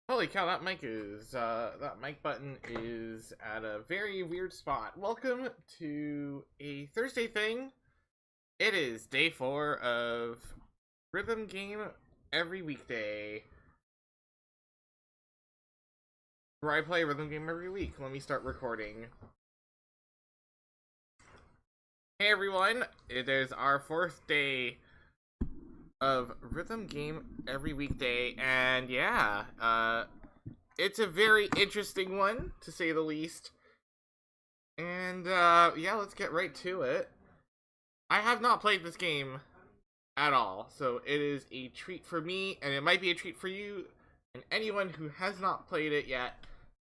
Holy cow, that mic button is at a very weird spot. Welcome to a Thursday thing. It is day 4 of Rhythm Game every weekday, where I play a rhythm game every week. Let me start recording. Hey everyone, it is our 4th day of Rhythm Game every weekday, and yeah, it's a very interesting one, to say the least. And, yeah, let's get right to it. I have not played this game at all, so it is a treat for me, and it might be a treat for you, and anyone who has not played it yet.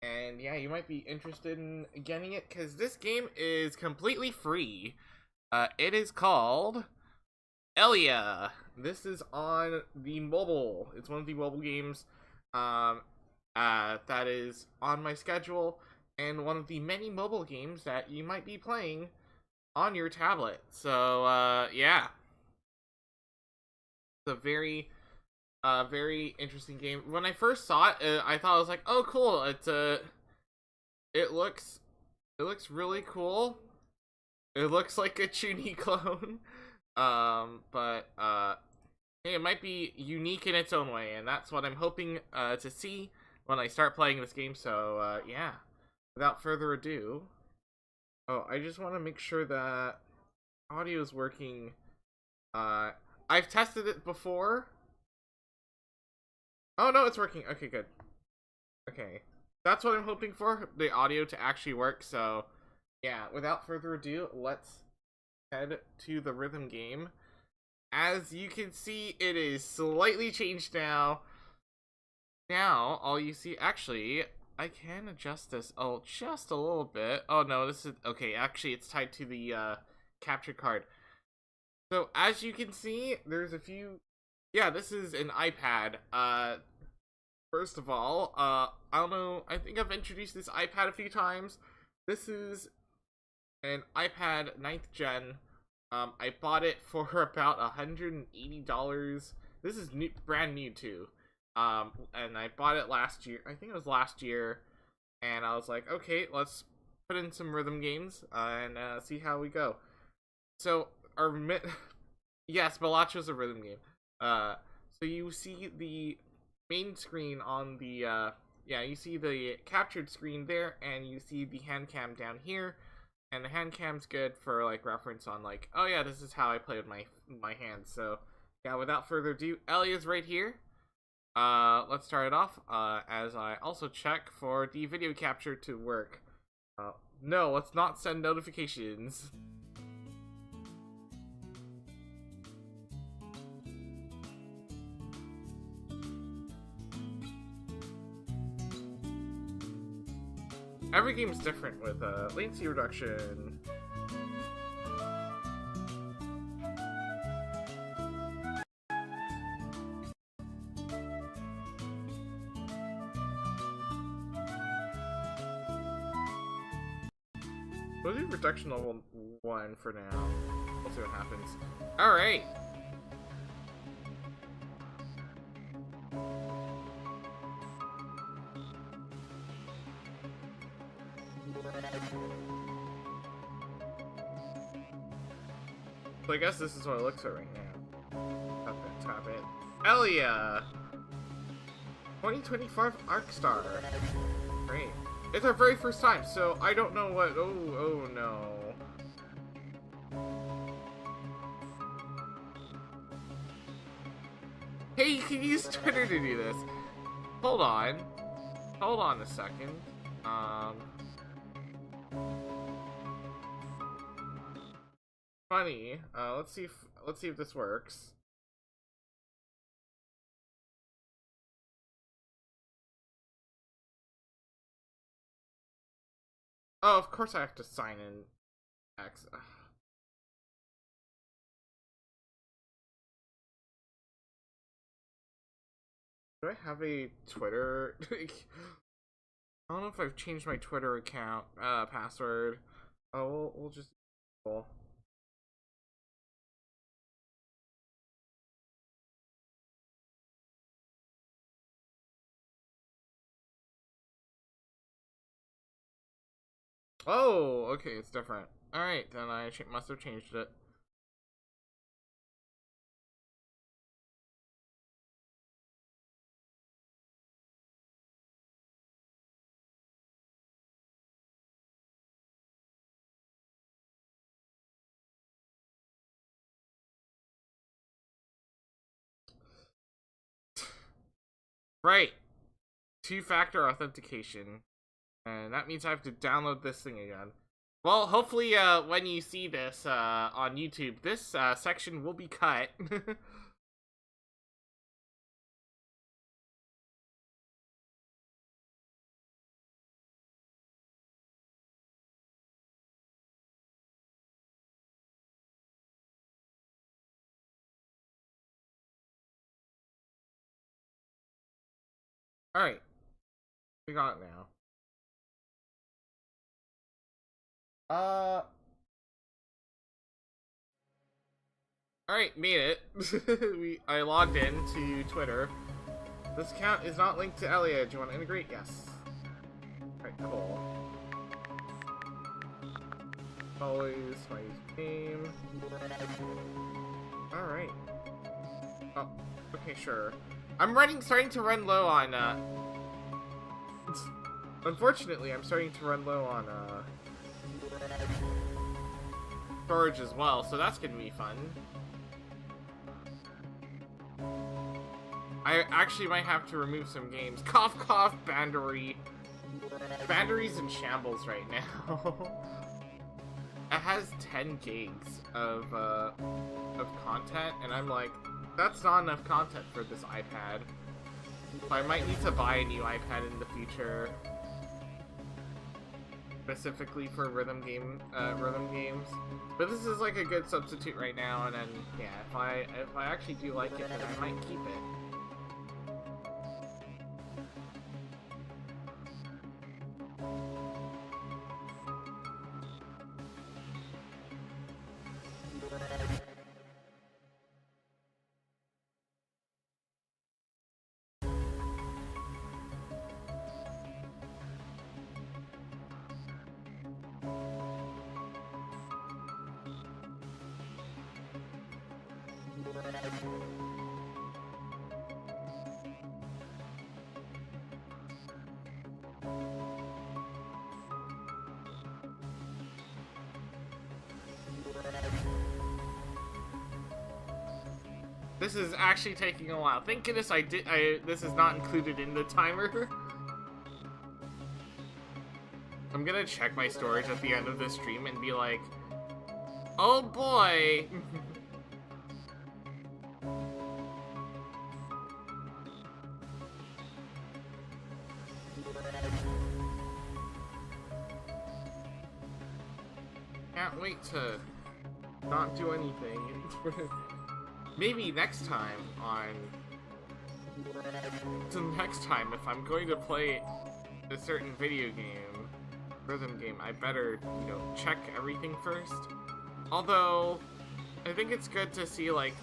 And, yeah, you might be interested in getting it, because this game is completely free. It is called ELLIA. This is on the mobile. It's one of the mobile games, that is on my schedule, and one of the many mobile games that you might be playing on your tablet. So, yeah. It's a very interesting game. When I first saw it, I thought, I was like, oh, cool. It looks really cool. It looks like a Chuny clone. But hey, it might be unique in its own way, and that's what I'm hoping to see when I start playing this game. So yeah, without further ado, oh, I just want to make sure that audio is working. I've tested it before. Oh no, it's working. Okay, good. Okay, that's what I'm hoping for, the audio to actually work. So yeah, without further ado, let's head to the rhythm game. As you can see, it is slightly changed now. Now, all you see, actually, I can adjust this just a little bit. Oh no, this is, okay, actually it's tied to the capture card. So, as you can see, there's a few, yeah, this is an iPad. First of all, I don't know, I think I've introduced this iPad a few times. This is an iPad 9th gen. I bought it for about $180. This is new, brand new too. And I bought it last year. I think it was last year. And I was like, okay, let's put in some rhythm games and see how we go. So our yes, Balacho's a rhythm game. So you see the main screen on the yeah, you see the captured screen there, and you see the hand cam down here. And the hand cam's good for like reference on like, oh yeah, this is how I play with my hands. So yeah, without further ado, ELLIA's right here. Let's start it off. As I also check for the video capture to work. No, let's not send notifications. Every game is different with latency reduction. We'll do reduction level 1 for now. We'll see what happens. Alright. So I guess this is what it looks like right now. Tap it. ELLIA! 2025 ArcStar. Great. It's our very first time, so I don't know what. Oh no. Hey, you can use Twitter to do this. Hold on. Hold on a second. Funny. Let's see if this works. Oh, of course I have to sign in X. Do I have a Twitter? I don't know if I've changed my Twitter account password. Oh, we'll just. Cool. Oh, okay, it's different. Alright, then I must have changed it. Right. Two-factor authentication. And that means I have to download this thing again. Well, hopefully, when you see this, on YouTube, this, section will be cut. Alright. We got it now. Alright, made it. I logged in to Twitter. This account is not linked to ELLIA. Do you want to integrate? Yes. Alright, cool. Always my game. Alright. Oh, okay, sure. I'm starting to run low on, unfortunately, I'm starting to run low on, storage as well, so that's gonna be fun. I actually might have to remove some games. Cough, cough, Bandery. Bandery's in shambles right now. It has 10 gigs of content, and I'm like, that's not enough content for this iPad. So I might need to buy a new iPad in the future, specifically for rhythm games. But this is like a good substitute right now, and then yeah, if I actually do like it, then I might keep it. This is actually taking a while. Thank goodness this is not included in the timer. I'm gonna check my storage at the end of this stream and be like, oh boy! Can't wait to not do anything. Maybe next time if I'm going to play a certain video game, rhythm game, I better, you know, check everything first. Although, I think it's good to see, like,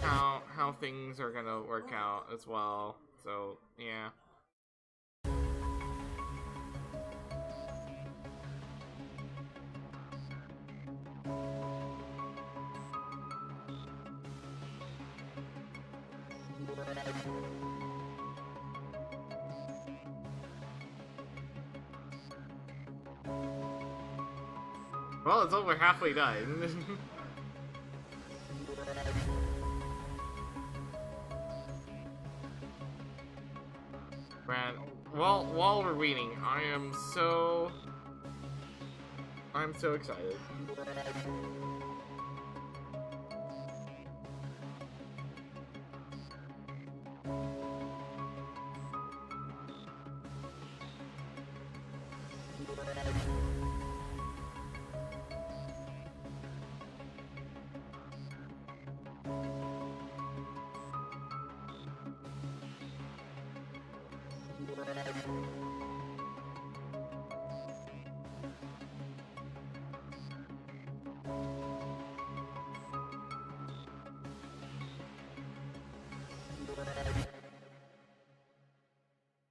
how things are gonna work out as well. So, yeah. Well, it's over halfway done. Man, while we're reading, I'm so excited.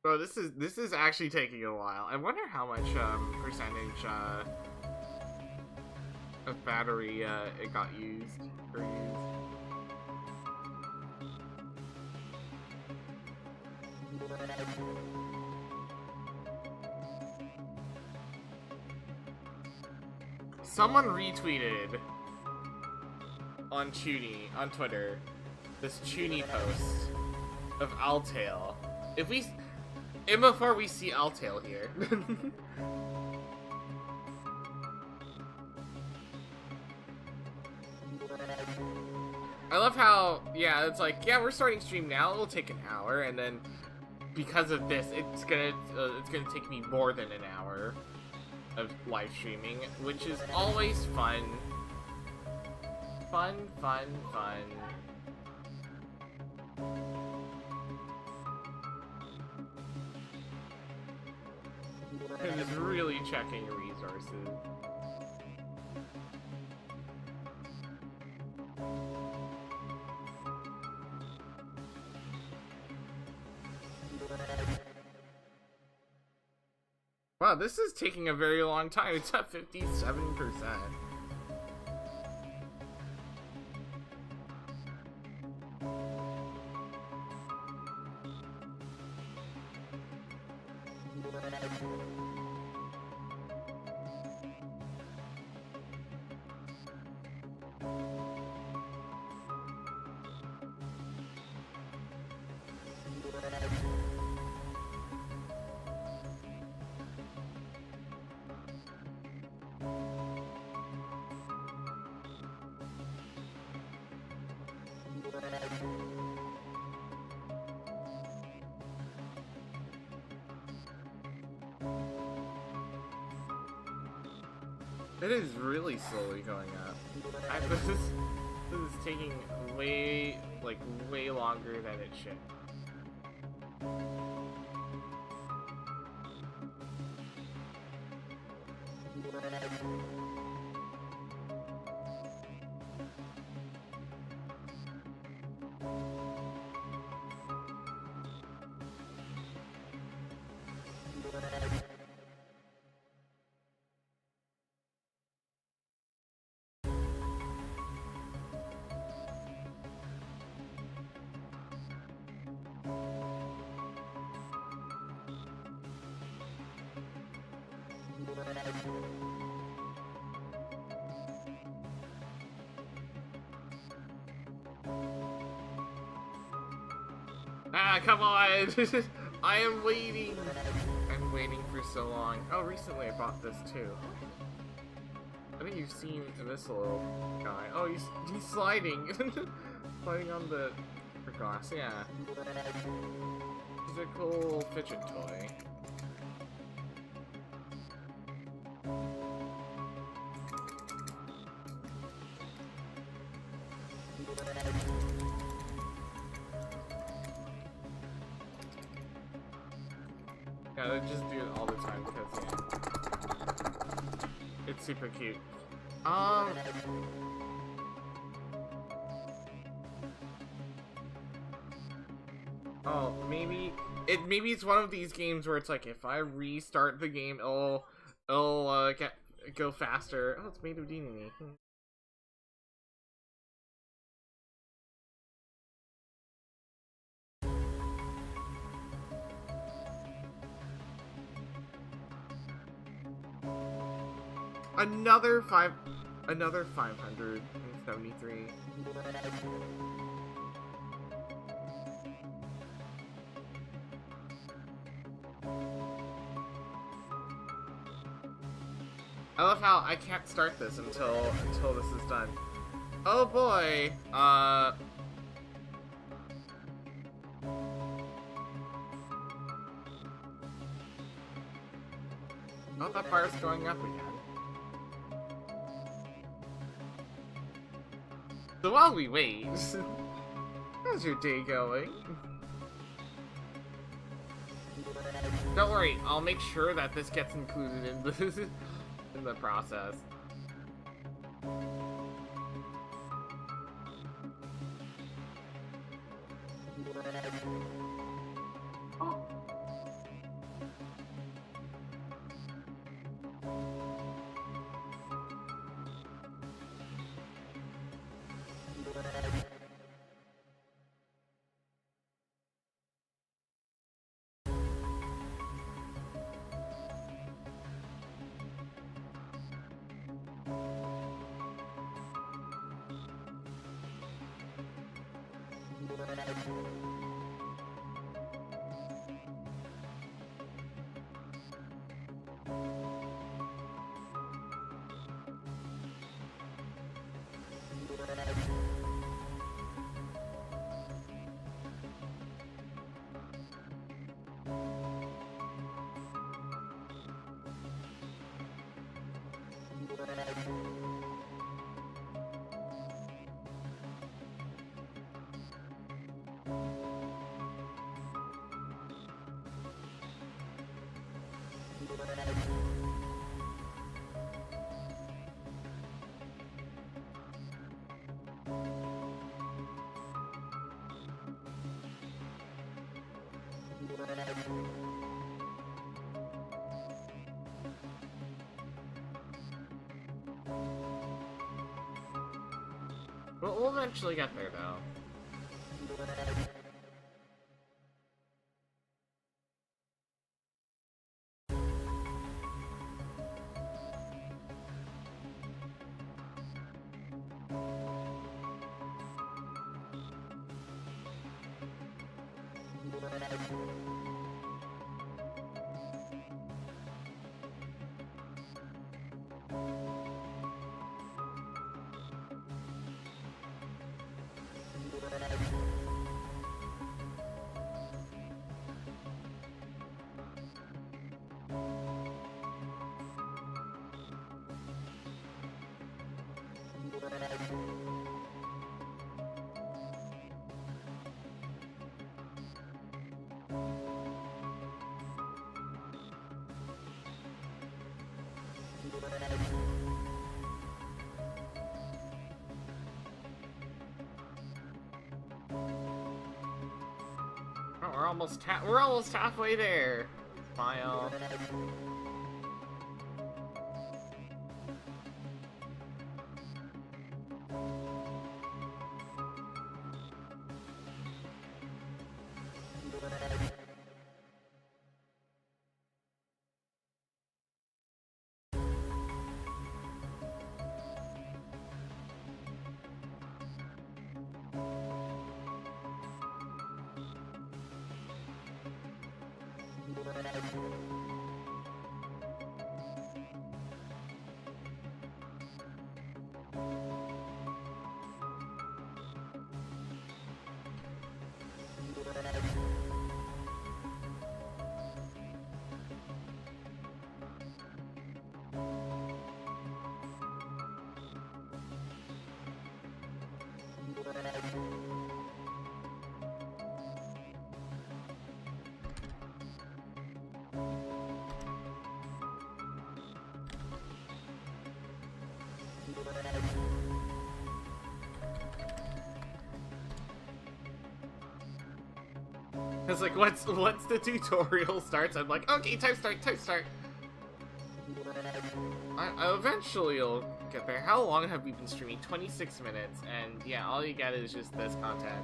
Bro, this is actually taking a while. I wonder how much percentage of battery it got used or used. Someone retweeted on Twitter this Chuny post of Altail. And before we see Altail here. I love how, yeah, it's like, yeah, we're starting stream now, it'll take an hour, and then because of this, it's gonna take me more than an hour of live streaming, which is always fun. Fun, fun, fun. And just really checking your resources. Wow, this is taking a very long time. It's at 57%. It is really slowly going up. This is taking way longer than it should. Ah, come on! I am waiting! I'm waiting for so long. Oh, recently I bought this too. I think you've seen this little guy. Oh, he's sliding! Sliding on the glass, yeah. He's a cool fidget toy. Yeah, they just do it all the time because, yeah, it's super cute. Oh, maybe it's one of these games where it's like if I restart the game, it'll go faster. Oh, it's made of DNA. Another 573. I love how I can't start this until this is done. Oh boy. Oh, that bar's going up again. So while we wait, how's your day going? Don't worry, I'll make sure that this gets included in the process. But we'll eventually get there, though. Oh, we're almost halfway there. Smile. It's like, once the tutorial starts, I'm like, okay, time start. I eventually will get there. How long have we been streaming? 26 minutes, and yeah, all you get is just this content.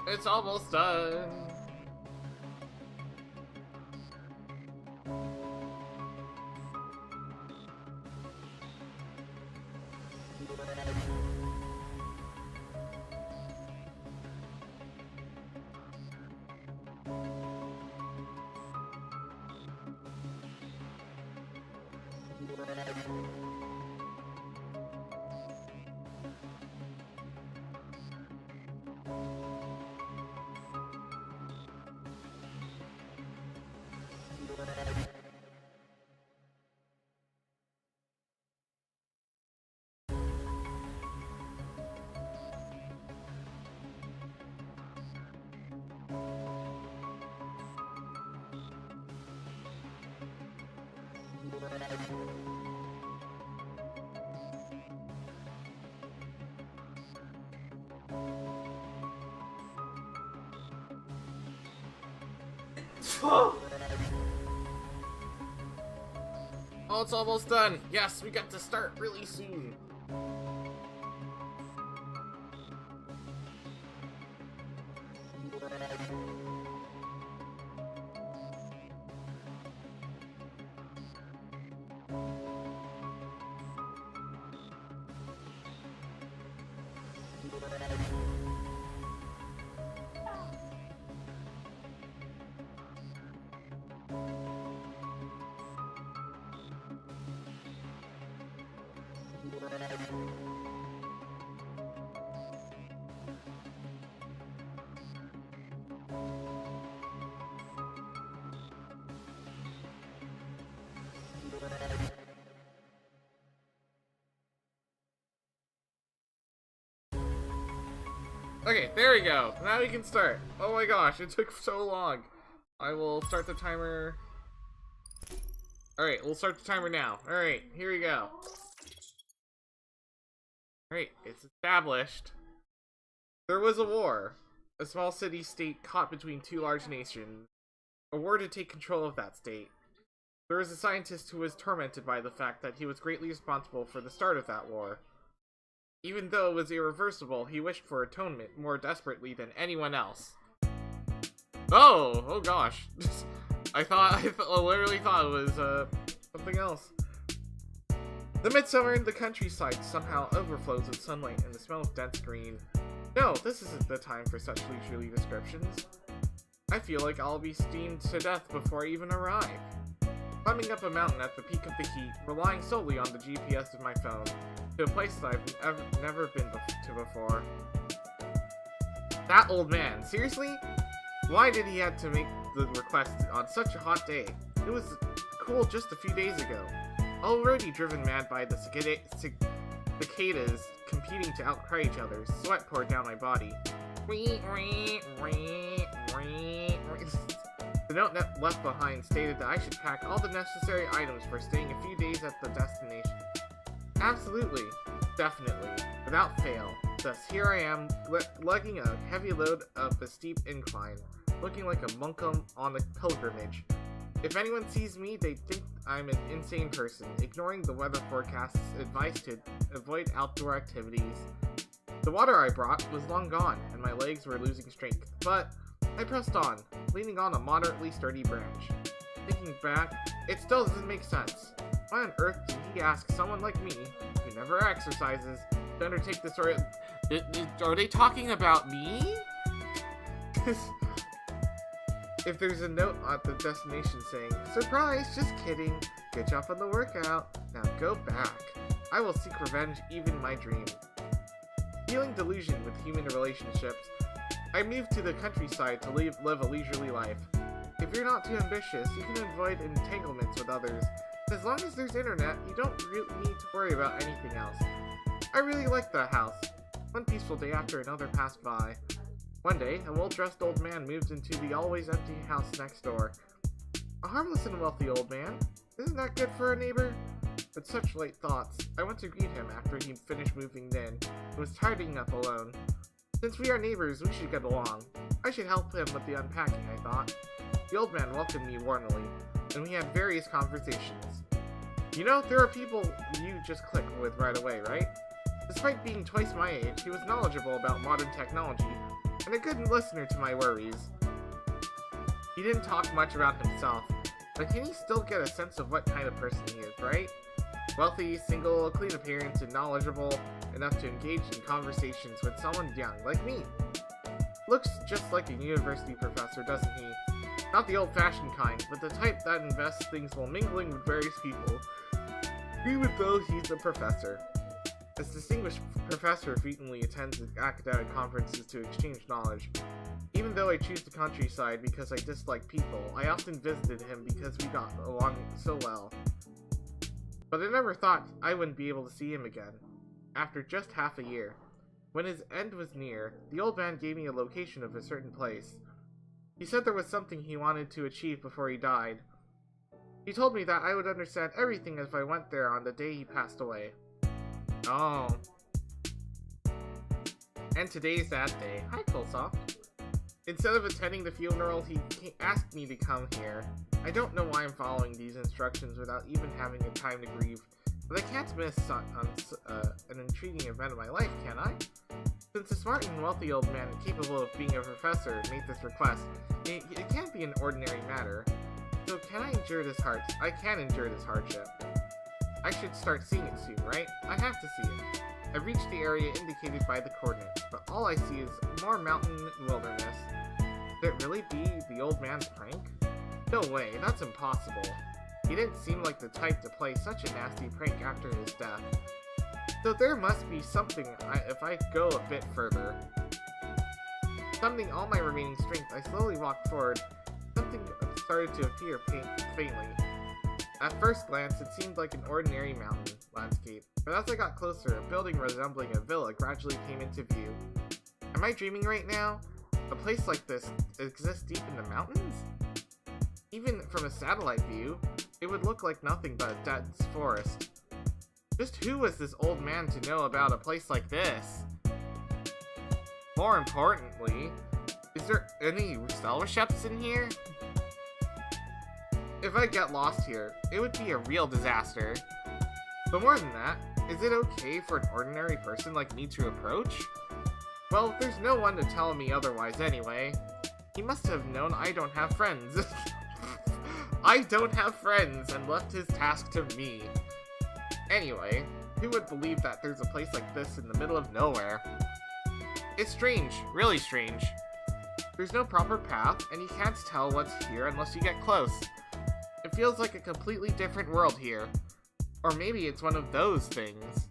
It's almost done. Oh, it's almost done. Yes, we got to start really soon. Okay, there we go. Now we can start. Oh my gosh, it took so long. I will start the timer. Alright, we'll start the timer now. Alright, here we go. Alright, it's established. There was a war. A small city-state caught between two large nations. A war to take control of that state. There was a scientist who was tormented by the fact that he was greatly responsible for the start of that war. Even though it was irreversible, he wished for atonement more desperately than anyone else. Oh gosh. I literally thought it was, something else. The midsummer in the countryside somehow overflows with sunlight and the smell of dense green. No, this isn't the time for such leisurely descriptions. I feel like I'll be steamed to death before I even arrive. Climbing up a mountain at the peak of the heat, relying solely on the GPS of my phone, to a place that I've never been to before. That old man, seriously? Why did he have to make the request on such a hot day? It was cool just a few days ago. Already driven mad by the cicadas competing to outcry each other, sweat poured down my body. The note left behind stated that I should pack all the necessary items for staying a few days at the destination. Absolutely. Definitely. Without fail. Thus, here I am, lugging a heavy load up a steep incline, looking like a monk on a pilgrimage. If anyone sees me, they think I'm an insane person, ignoring the weather forecast's advice to avoid outdoor activities. The water I brought was long gone, and my legs were losing strength, but I pressed on, leaning on a moderately sturdy branch. Thinking back, it still doesn't make sense. Why on earth did he ask someone like me, who never exercises, to undertake this sort of... Are they talking about me? If there's a note at the destination saying, "Surprise, just kidding. Good job on the workout. Now go back. I will seek revenge even in my dream." Feeling delusion with human relationships, I moved to the countryside to live a leisurely life. If you're not too ambitious, you can avoid entanglements with others. As long as there's internet, you don't really need to worry about anything else. I really liked that house. One peaceful day after another passed by. One day, a well-dressed old man moved into the always empty house next door. A harmless and wealthy old man. Isn't that good for a neighbor? With such light thoughts, I went to greet him after he finished moving in and was tidying up alone. Since we are neighbors, we should get along. I should help him with the unpacking, I thought. The old man welcomed me warmly, and we had various conversations. You know, there are people you just click with right away, right? Despite being twice my age, he was knowledgeable about modern technology, and a good listener to my worries. He didn't talk much about himself, but can you still get a sense of what kind of person he is, right? Wealthy, single, clean appearance, and knowledgeable enough to engage in conversations with someone young, like me. Looks just like a university professor, doesn't he? Not the old-fashioned kind, but the type that invests things while mingling with various people, even though he's a professor. This distinguished professor frequently attends academic conferences to exchange knowledge. Even though I choose the countryside because I dislike people, I often visited him because we got along so well. But I never thought I wouldn't be able to see him again. After just half a year. When his end was near, the old man gave me a location of a certain place. He said there was something he wanted to achieve before he died. He told me that I would understand everything if I went there on the day he passed away. Oh. And today's that day. Hi, Colesoft. Instead of attending the funeral, he asked me to come here. I don't know why I'm following these instructions without even having a time to grieve, but I can't miss an intriguing event of my life, can I? Since a smart and wealthy old man capable of being a professor made this request, it can't be an ordinary matter. So can I endure this I can endure this hardship. I should start seeing it soon, right? I have to see it. I've reached the area indicated by the coordinates, but all I see is more mountain and wilderness. Could it really be the old man's prank? No way, that's impossible. He didn't seem like the type to play such a nasty prank after his death. So there must be something if I go a bit further. Summoning all my remaining strength, I slowly walked forward. Something started to appear faintly. At first glance, it seemed like an ordinary mountain landscape, but as I got closer, a building resembling a villa gradually came into view. Am I dreaming right now? A place like this exists deep in the mountains? Even from a satellite view, it would look like nothing but a dense forest. Just who was this old man to know about a place like this? More importantly, is there any scholarships in here? If I get lost here, it would be a real disaster. But more than that, is it okay for an ordinary person like me to approach? Well, there's no one to tell me otherwise anyway. He must have known I don't have friends. I don't have friends and left his task to me. Anyway, who would believe that there's a place like this in the middle of nowhere? It's strange, really strange. There's no proper path, and you can't tell what's here unless you get close. It feels like a completely different world here. Or maybe it's one of those things.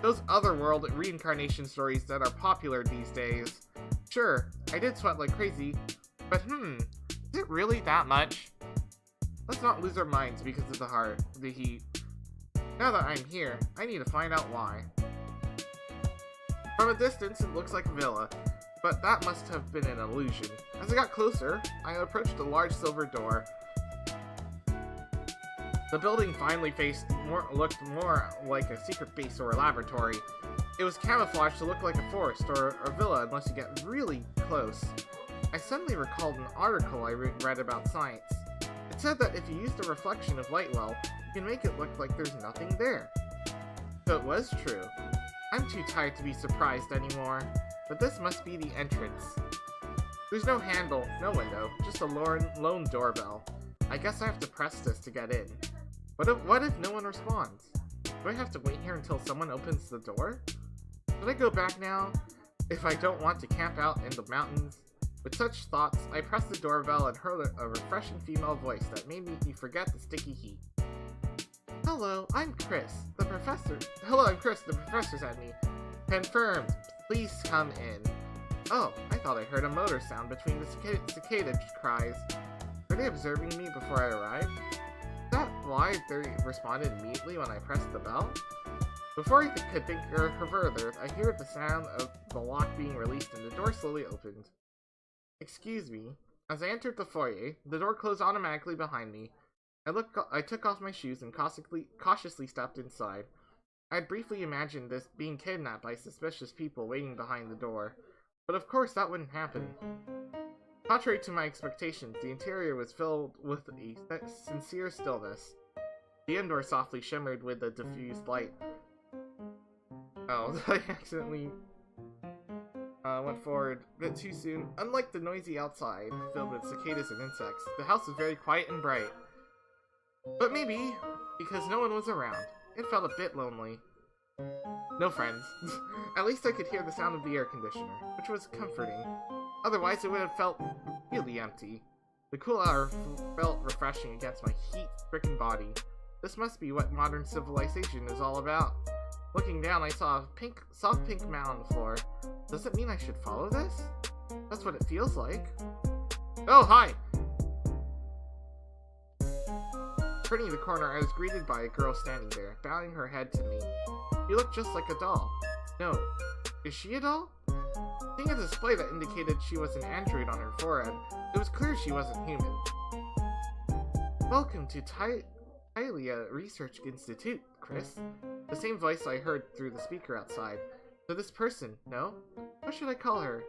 Those otherworld reincarnation stories that are popular these days. Sure, I did sweat like crazy, but is it really that much? Let's not lose our minds because of the heat. Now that I'm here, I need to find out why. From a distance, it looks like a villa, but that must have been an illusion. As I got closer, I approached a large silver door. The building finally looked more like a secret base or a laboratory. It was camouflaged to look like a forest or a villa unless you get really close. I suddenly recalled an article I read about science. It said that if you use the reflection of light well, you can make it look like there's nothing there. So it was true. I'm too tired to be surprised anymore, but this must be the entrance. There's no handle, no window, just a lone doorbell. I guess I have to press this to get in. What if no one responds? Do I have to wait here until someone opens the door? Should I go back now, if I don't want to camp out in the mountains? With such thoughts, I pressed the doorbell and heard a refreshing female voice that made me forget the sticky heat. Hello, I'm Chris, the professor. Hello, I'm Chris, the professor sent me. Confirmed. Please come in. Oh, I thought I heard a motor sound between the cicada cries. Were they observing me before I arrived? Is that why they responded immediately when I pressed the bell? Before I could think further, I heard the sound of the lock being released and the door slowly opened. Excuse me. As I entered the foyer, the door closed automatically behind me. I took off my shoes and cautiously stepped inside. I had briefly imagined this being kidnapped by suspicious people waiting behind the door, but of course that wouldn't happen. Contrary to my expectations, the interior was filled with a sincere stillness. The indoor softly shimmered with a diffused light. Oh, I accidentally went forward a bit too soon. Unlike the noisy outside, filled with cicadas and insects, the house was very quiet and bright. But maybe, because no one was around, it felt a bit lonely. No friends. At least I could hear the sound of the air conditioner, which was comforting. Otherwise, it would have felt really empty. The cool air felt refreshing against my heat-stricken body. This must be what modern civilization is all about. Looking down, I saw a soft pink mat on the floor. Does it mean I should follow this? That's what it feels like. Oh, hi! Turning the corner, I was greeted by a girl standing there, bowing her head to me. She looked just like a doll. No. Is she a doll? Seeing a display that indicated she was an android on her forehead, it was clear she wasn't human. Welcome to ELLIA Research Institute, Chris. The same voice I heard through the speaker outside. So this person, no? What should I call her?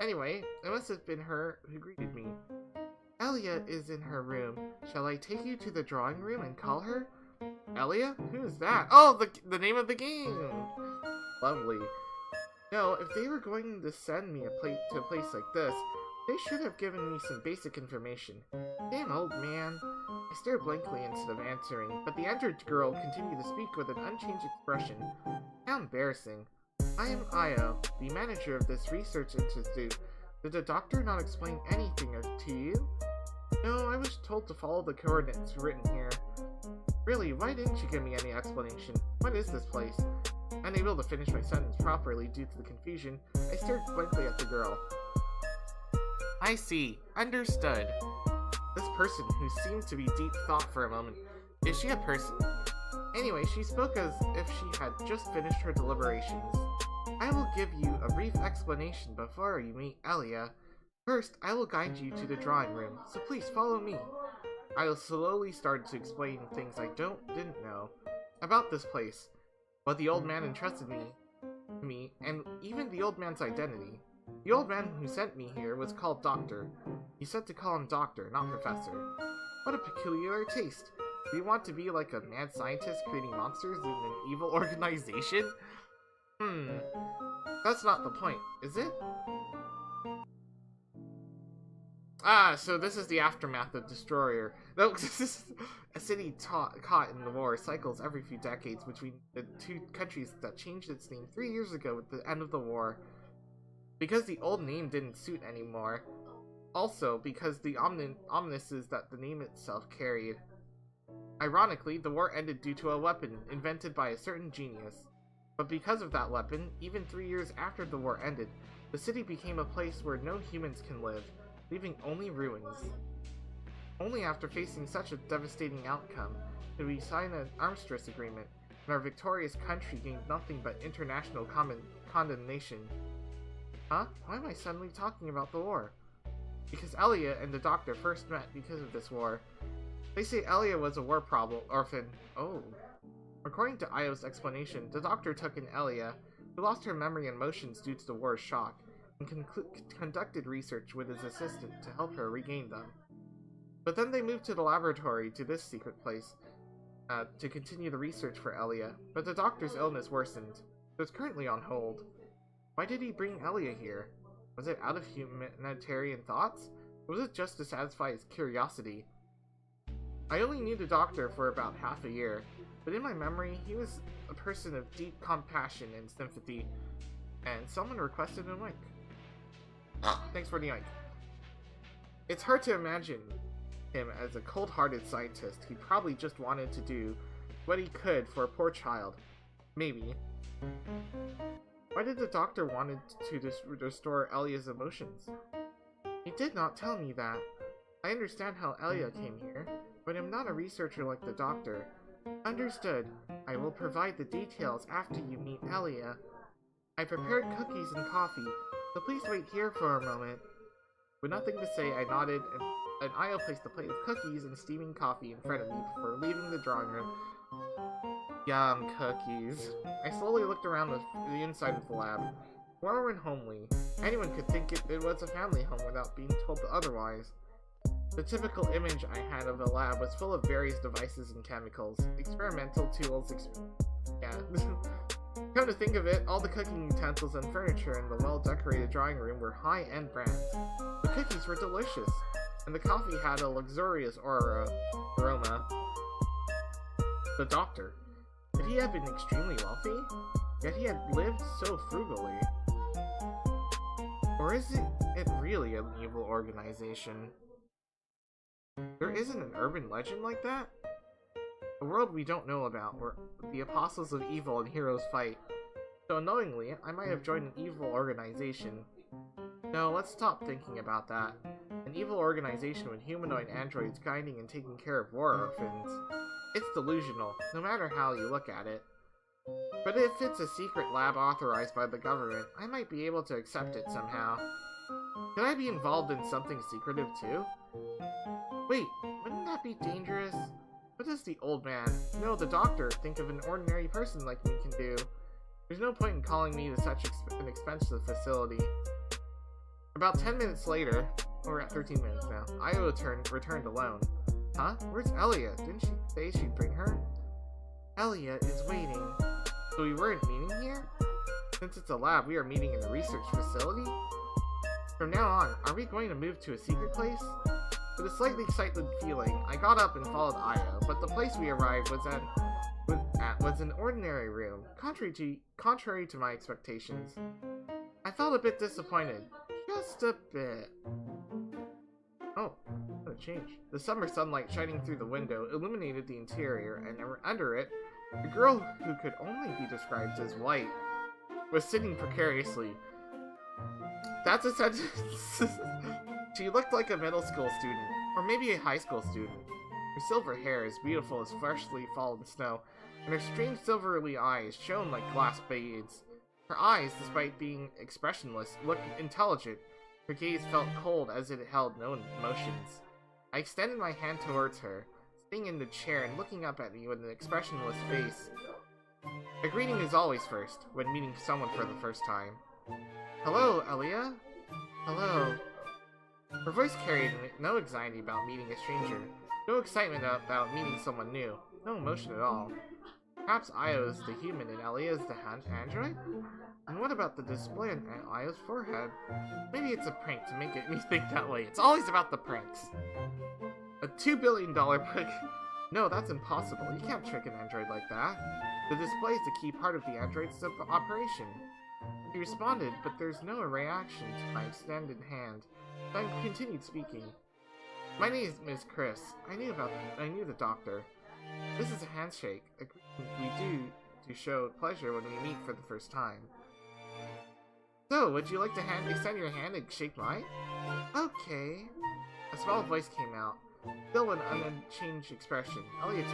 Anyway, it must have been her who greeted me. ELLIA is in her room. Shall I take you to the drawing room and call her? ELLIA? Who is that? Oh, the name of the game! Lovely. No, if they were going to send me to a place like this, they should have given me some basic information. Damn old man. I stared blankly instead of answering, but the entered girl continued to speak with an unchanged expression. How embarrassing. I am Io, the manager of this research institute. Did the doctor not explain anything to you? No, I was told to follow the coordinates written here. Really, why didn't you give me any explanation? What is this place? Unable to finish my sentence properly due to the confusion, I stared blankly at the girl. I see. Understood. This person, who seemed to be deep thought for a moment, is she a person? Anyway, she spoke as if she had just finished her deliberations. I will give you a brief explanation before you meet ELLIA. First, I will guide you to the drawing room, so please follow me. I slowly started to explain things I didn't know about this place, but the old man entrusted me, and even the old man's identity. The old man who sent me here was called Doctor. He said to call him Doctor, not Professor. What a peculiar taste. Do you want to be like a mad scientist creating monsters in an evil organization? That's not the point, is it? So this is the aftermath of Destroyer. No, a city caught in the war cycles every few decades between the two countries that changed its name 3 years ago with the end of the war. Because the old name didn't suit anymore. Also, because the ominousness that the name itself carried. Ironically, the war ended due to a weapon invented by a certain genius. But because of that weapon, even 3 years after the war ended, the city became a place where no humans can live, leaving only ruins. Only after facing such a devastating outcome did we sign an armistice agreement, and our victorious country gained nothing but international condemnation. Huh? Why am I suddenly talking about the war? Because ELLIA and the Doctor first met because of this war. They say ELLIA was a war orphan. Oh. According to Io's explanation, the Doctor took in ELLIA, who lost her memory and motions due to the war's shock, and conducted research with his assistant to help her regain them. But then they moved to the laboratory to this secret place to continue the research for ELLIA, but the Doctor's illness worsened. It was currently on hold. Why did he bring ELLIA here? Was it out of humanitarian thoughts? Or was it just to satisfy his curiosity? I only knew the Doctor for about half a year, but in my memory, he was a person of deep compassion and sympathy, and someone requested an oink. Thanks for the oink. It's hard to imagine him as a cold-hearted scientist. He probably just wanted to do what he could for a poor child. Maybe. Why did the Doctor wanted to restore ELLIA's emotions? He did not tell me that. I understand how ELLIA came here, but I'm not a researcher like the Doctor. Understood. I will provide the details after you meet ELLIA. I prepared cookies and coffee, so please wait here for a moment. With nothing to say, I nodded, and Io placed a plate of cookies and steaming coffee in front of me before leaving the drawing room. Yum, cookies. I slowly looked around the inside of the lab. Warm and homely. Anyone could think it was a family home without being told otherwise. The typical image I had of the lab was full of various devices and chemicals, experimental tools, Come to think of it, all the cooking utensils and furniture in the well-decorated drawing room were high-end brands. The cookies were delicious, and the coffee had a luxurious aroma. The Doctor. Could he have been extremely wealthy? Yet he had lived so frugally. Or is it really an evil organization? There isn't an urban legend like that? A world we don't know about, where the apostles of evil and heroes fight. So unknowingly, I might have joined an evil organization. No, let's stop thinking about that. An evil organization with humanoid androids guiding and taking care of war orphans. It's delusional, no matter how you look at it. But if it's a secret lab authorized by the government, I might be able to accept it somehow. Could I be involved in something secretive too? Wait, wouldn't that be dangerous? What does the old man, no, the Doctor, think of an ordinary person like me can do? There's no point in calling me to such an expensive facility. About 10 minutes later, we're at 13 minutes now, Io returned alone. Huh? Where's ELLIA? Didn't she say she'd bring her? ELLIA is waiting. So we weren't meeting here? Since it's a lab, we are meeting in a research facility? From now on, are we going to move to a secret place? With a slightly excited feeling, I got up and followed Io, but the place we arrived was an ordinary room, contrary to my expectations. I felt a bit disappointed. Just a bit. Oh, what a change. The summer sunlight shining through the window illuminated the interior, and under it, a girl who could only be described as white was sitting precariously. That's a sentence. She looked like a middle school student, or maybe a high school student. Her silver hair is beautiful as freshly fallen snow, and her strange silvery eyes shone like glass beads. Her eyes, despite being expressionless, looked intelligent. Her gaze felt cold as it held no emotions. I extended my hand towards her, sitting in the chair and looking up at me with an expressionless face. A greeting is always first, when meeting someone for the first time. Hello, ELLIA? Hello. Her voice carried no anxiety about meeting a stranger, no excitement about meeting someone new, no emotion at all. Perhaps Io is the human and ELLIA is the android? And what about the display on Io's forehead? Maybe it's a prank to make me think that way. It's always about the pranks. A $2 billion prank? No, that's impossible. You can't trick an android like that. The display is a key part of the android's operation. He responded, but there's no reaction to my extended hand. So I continued speaking. My name is Chris. I knew the doctor. This is a handshake. We do to show pleasure when we meet for the first time. So, would you like to extend your hand and shake mine? Okay. A small voice came out, still an unchanged expression. ELLIA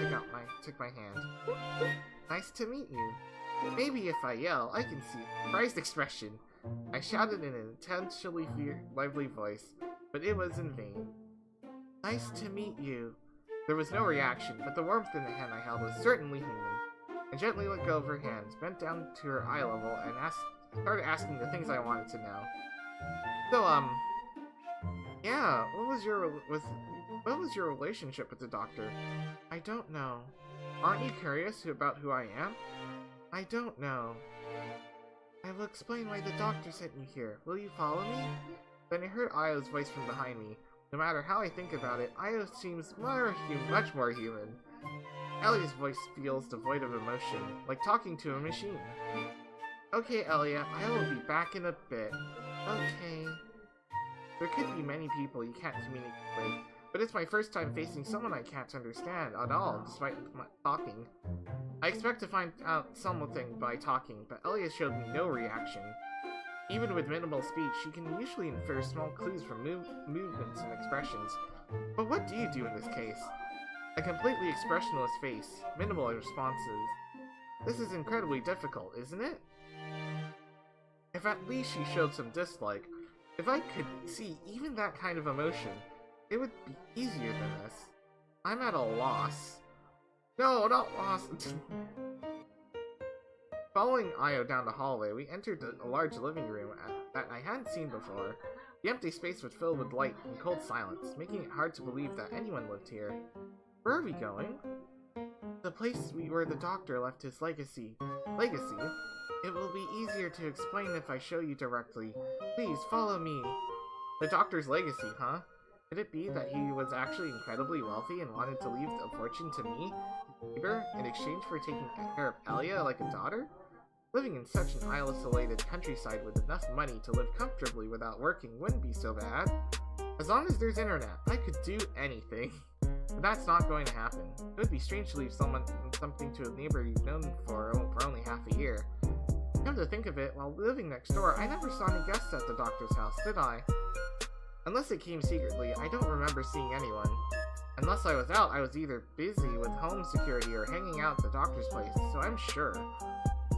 took my hand. Nice to meet you. Maybe if I yell, I can see a surprised expression. I shouted in an intentionally lively voice, but it was in vain. Nice to meet you. There was no reaction, but the warmth in the hand I held was certainly human. I gently let go of her hands, bent down to her eye level, and started asking the things I wanted to know. So, yeah, what was your relationship with the doctor? I don't know. Aren't you curious about who I am? I don't know. I will explain why the doctor sent you here. Will you follow me? Then I heard Io's voice from behind me. No matter how I think about it, Io seems much more human. ELLIA's voice feels devoid of emotion, like talking to a machine. Okay, ELLIA, I will be back in a bit. Okay. There could be many people you can't communicate with, but it's my first time facing someone I can't understand at all, despite my talking. I expect to find out something by talking, but ELLIA showed me no reaction. Even with minimal speech, she can usually infer small clues from movements and expressions. But what do you do in this case? A completely expressionless face, minimal responses. This is incredibly difficult, isn't it? If at least she showed some dislike, if I could see even that kind of emotion, it would be easier than this. I'm at a loss. No, not lost. Following Io down the hallway, we entered a large living room that I hadn't seen before. The empty space was filled with light and cold silence, making it hard to believe that anyone lived here. Where are we going? The place where the doctor left his legacy. Legacy? It will be easier to explain if I show you directly. Please, follow me. The doctor's legacy, huh? Could it be that he was actually incredibly wealthy and wanted to leave a fortune to me, neighbor, in exchange for taking care of ELLIA like a daughter? Living in such an isolated countryside with enough money to live comfortably without working wouldn't be so bad. As long as there's internet, I could do anything. But that's not going to happen. It would be strange to leave something to a neighbor you've known for only half a year. Come to think of it, while living next door, I never saw any guests at the doctor's house, did I? Unless it came secretly, I don't remember seeing anyone. Unless I was out, I was either busy with home security or hanging out at the doctor's place, so I'm sure.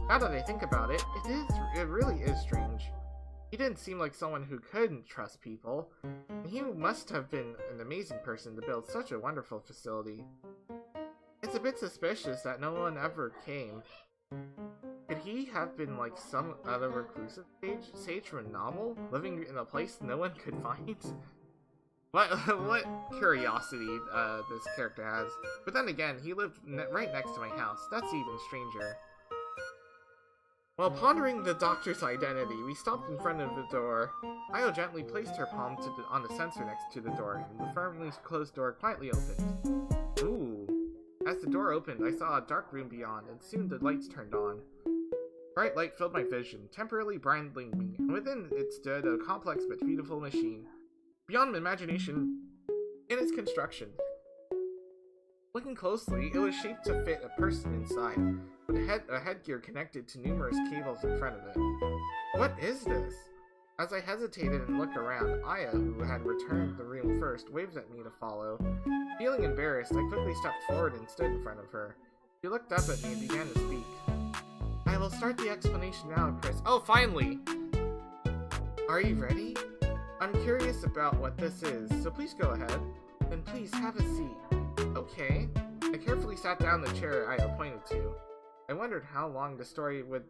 Now that I think about it, it really is strange. He didn't seem like someone who couldn't trust people. And he must have been an amazing person to build such a wonderful facility. It's a bit suspicious that no one ever came. Could he have been like some other reclusive sage from a novel, living in a place no one could find? What curiosity this character has. But then again, he lived right next to my house. That's even stranger. While pondering the doctor's identity, we stopped in front of the door. Io gently placed her palm on the sensor next to the door, and the firmly closed door quietly opened. Ooh. As the door opened, I saw a dark room beyond, and soon the lights turned on. Bright light filled my vision, temporarily blinding me, and within it stood a complex but beautiful machine, beyond imagination in its construction. Looking closely, it was shaped to fit a person inside, with a headgear connected to numerous cables in front of it. What is this? As I hesitated and looked around, Aya, who had returned the room first, waved at me to follow. Feeling embarrassed, I quickly stepped forward and stood in front of her. She looked up at me and began to speak. I will start the explanation now, Chris. Oh, finally! Are you ready? I'm curious about what this is, so please go ahead. Then please have a seat. Okay. I carefully sat down in the chair Aya pointed to. I wondered how long the story would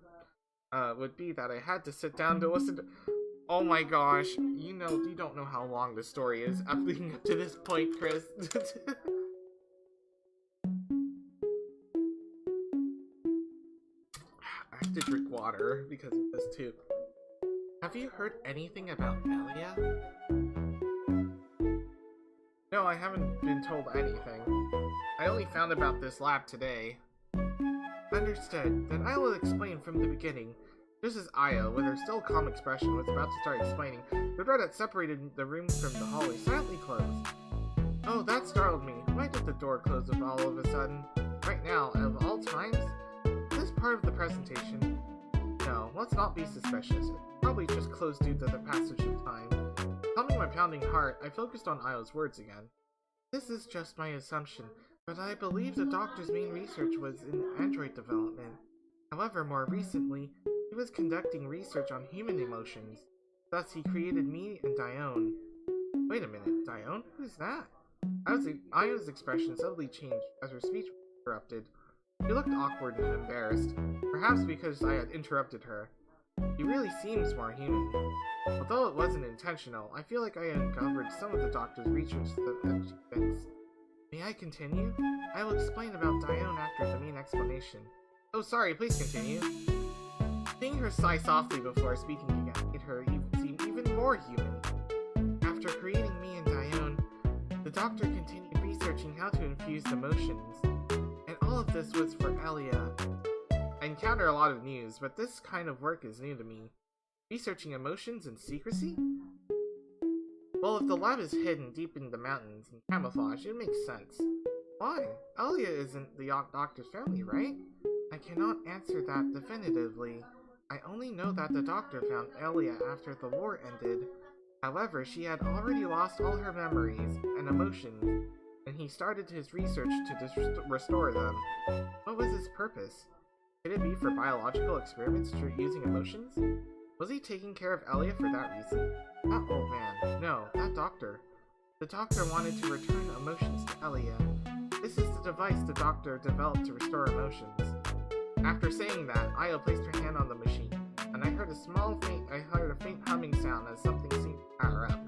be that I had to sit down to listen to. Oh my gosh, you don't know how long the story is leading up to this point, Chris. I have to drink water because of this too. Have you heard anything about ELLIA? No, I haven't been told anything. I only found about this lab today. Understood. Then I will explain from the beginning. Just as Io, with her still calm expression, was about to start explaining, the door that separated the room from the hallway silently closed. Oh, that startled me. Why did the door close all of a sudden? Right now, of all times? Is this part of the presentation? No, let's not be suspicious. It probably just closed due to the passage of time. Calming my pounding heart, I focused on Io's words again. This is just my assumption, but I believe the doctor's main research was in android development. However, more recently, he was conducting research on human emotions. Thus, he created me and Dione. Wait a minute, Dione? Who's that? Io's expression suddenly changed as her speech was interrupted. She looked awkward and embarrassed, perhaps because I had interrupted her. He really seems more human. Although it wasn't intentional, I feel like I uncovered some of the doctor's research achievements. May I continue? I will explain about Dione after the main explanation. Oh, sorry, please continue. Seeing her sigh softly before speaking again made her seem even more human. After creating me and Dione, the doctor continued researching how to infuse emotions. And all of this was for ELLIA. I encounter a lot of news, but this kind of work is new to me. Researching emotions in secrecy? Well, if the lab is hidden deep in the mountains and camouflaged, it makes sense. Why? ELLIA isn't the doctor's family, right? I cannot answer that definitively. I only know that the doctor found ELLIA after the war ended. However, she had already lost all her memories and emotions, and he started his research to restore them. What was his purpose? Could it be for biological experiments using emotions? Was he taking care of ELLIA for that reason? That old man. No, that doctor. The doctor wanted to return emotions to ELLIA. This is the device the doctor developed to restore emotions. After saying that, Io placed her hand on the machine, and I heard a faint humming sound as something seemed to power up.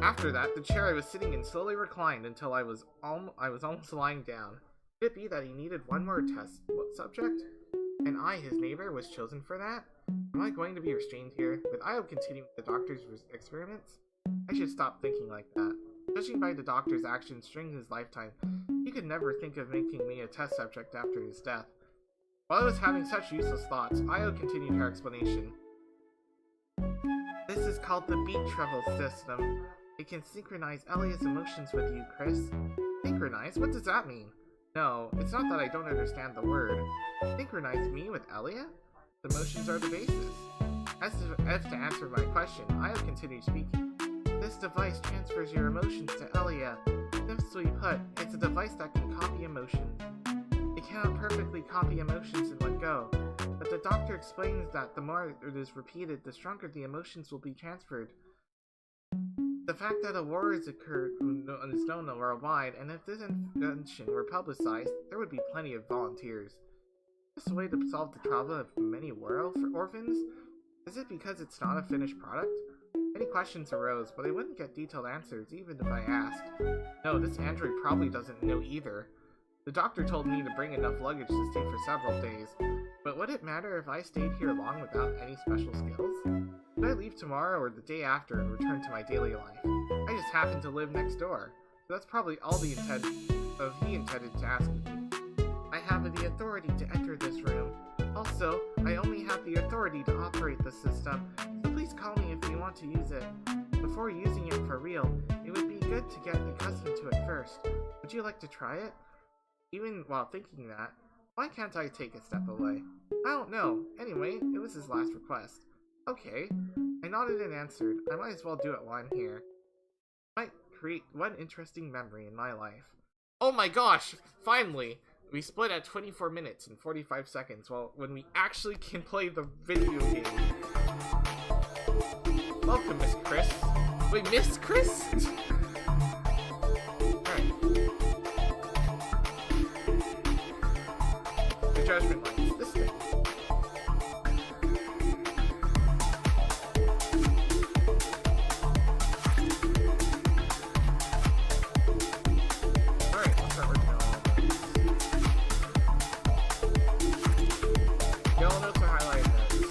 After that, the chair I was sitting in slowly reclined until I was almost lying down. Could it be that he needed one more test subject? And I, his neighbor, was chosen for that? Am I going to be restrained here? With Io continuing the doctor's experiments? I should stop thinking like that. Judging by the doctor's actions during his lifetime, he could never think of making me a test subject after his death. While I was having such useless thoughts, Io continued her explanation. This is called the beat travel system. It can synchronize ELLIA's emotions with you, Chris. Synchronize? What does that mean? No, it's not that I don't understand the word. Synchronize me with ELLIA? The emotions are the basis. As if to answer my question, Io continued speaking. This device transfers your emotions to ELLIA. Simply put, it's a device that can copy emotions. It cannot perfectly copy emotions in one go, but the doctor explains that the more it is repeated, the stronger the emotions will be transferred. The fact that a war has occurred is known worldwide, and if this invention were publicized, there would be plenty of volunteers. Is this a way to solve the problem of many war orphans? Is it because it's not a finished product? Many questions arose, but I wouldn't get detailed answers even if I asked. No, this android probably doesn't know either. The doctor told me to bring enough luggage to stay for several days, but would it matter if I stayed here long without any special skills? Should I leave tomorrow or the day after and return to my daily life? I just happen to live next door, so that's probably all he intended to ask of me. I have the authority to enter this room. Also, I only have the authority to operate the system, so please call me if you want to use it. Before using it for real, it would be good to get accustomed to it first. Would you like to try it? Even while thinking that, why can't I take a step away? I don't know. Anyway, it was his last request. Okay. I nodded and answered. I might as well do it while I'm here. Might create one interesting memory in my life. Oh my gosh! Finally! We split at 24 minutes and 45 seconds when we actually can play the video game. Welcome, Miss Chris. Wait, Miss Chris? Alright. The judgment line is this thing. Alright, let's start working on this. Yellow notes are highlighted notes.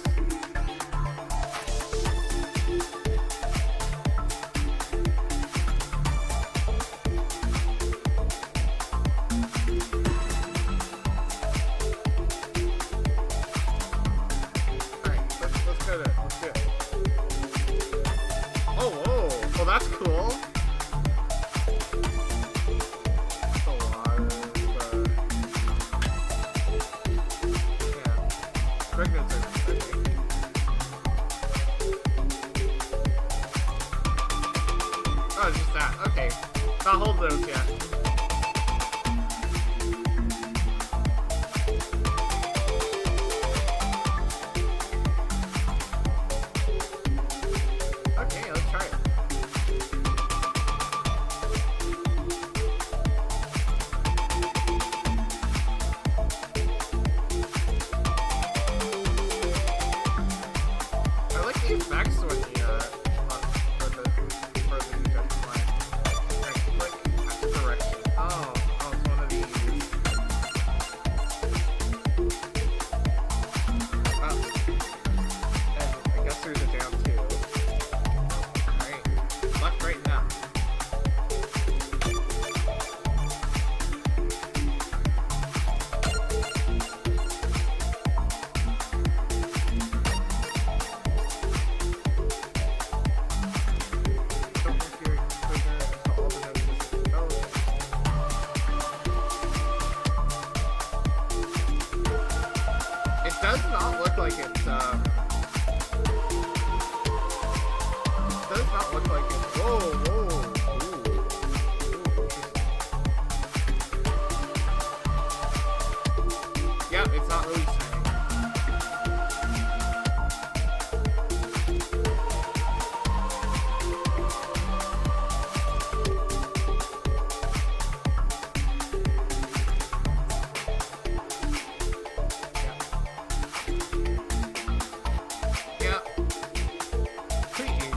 Oh, that's cool. That's a lot of, yeah. Pregnancy. Okay. Oh, it's just that. Okay. Not hold those yet. Okay, let's try it. I like the effects when for the injection line. Like direction. Oh, it's one of these. And I guess there's a down too. Alright. Left, right, now. It does not look like it's, it does not look like it's, whoa, Yep, it's not really swinging.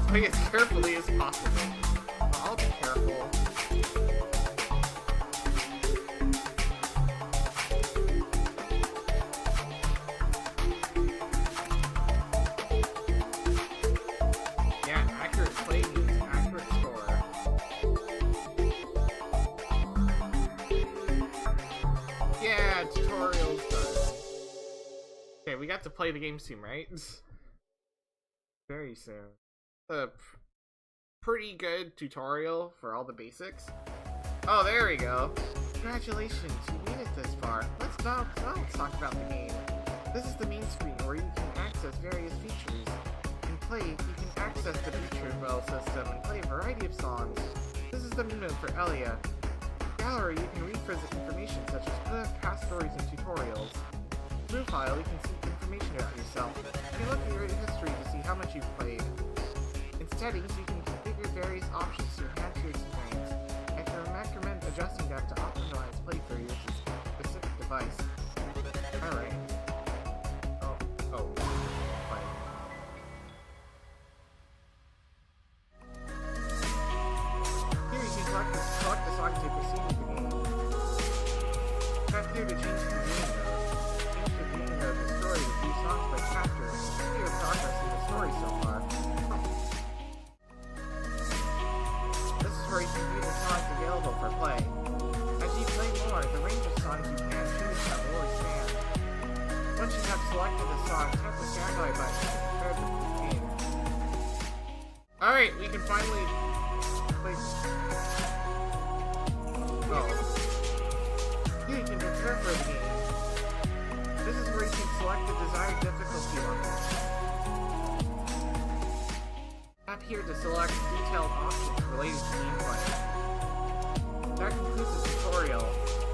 Play as carefully as possible. I'll be careful. Yeah, accurate play means accurate score. Yeah, tutorial's done. Okay, we got to play the game soon, right? Very soon. A pretty good tutorial for all the basics. Oh, there we go. Congratulations, you made it this far. Let's talk about the game. This is the main screen where you can access various features. In Play, you can access the feature well system and play a variety of songs. This is the menu for ELLIA. Gallery, you can read information such as past stories and tutorials. Blue File, you can see information about yourself. You can look at your history to see how much you've played. In Settings, you can configure various options to enhance your experience, and can recommend adjusting them to optimize playthrough using a specific device. Alright. for this song. Tap the standby button to prepare the game. Alright, we can finally play. Oh. You can prepare for the game. This is where you can select the desired difficulty level. Tap here to select detailed options related to gameplay. That concludes the tutorial.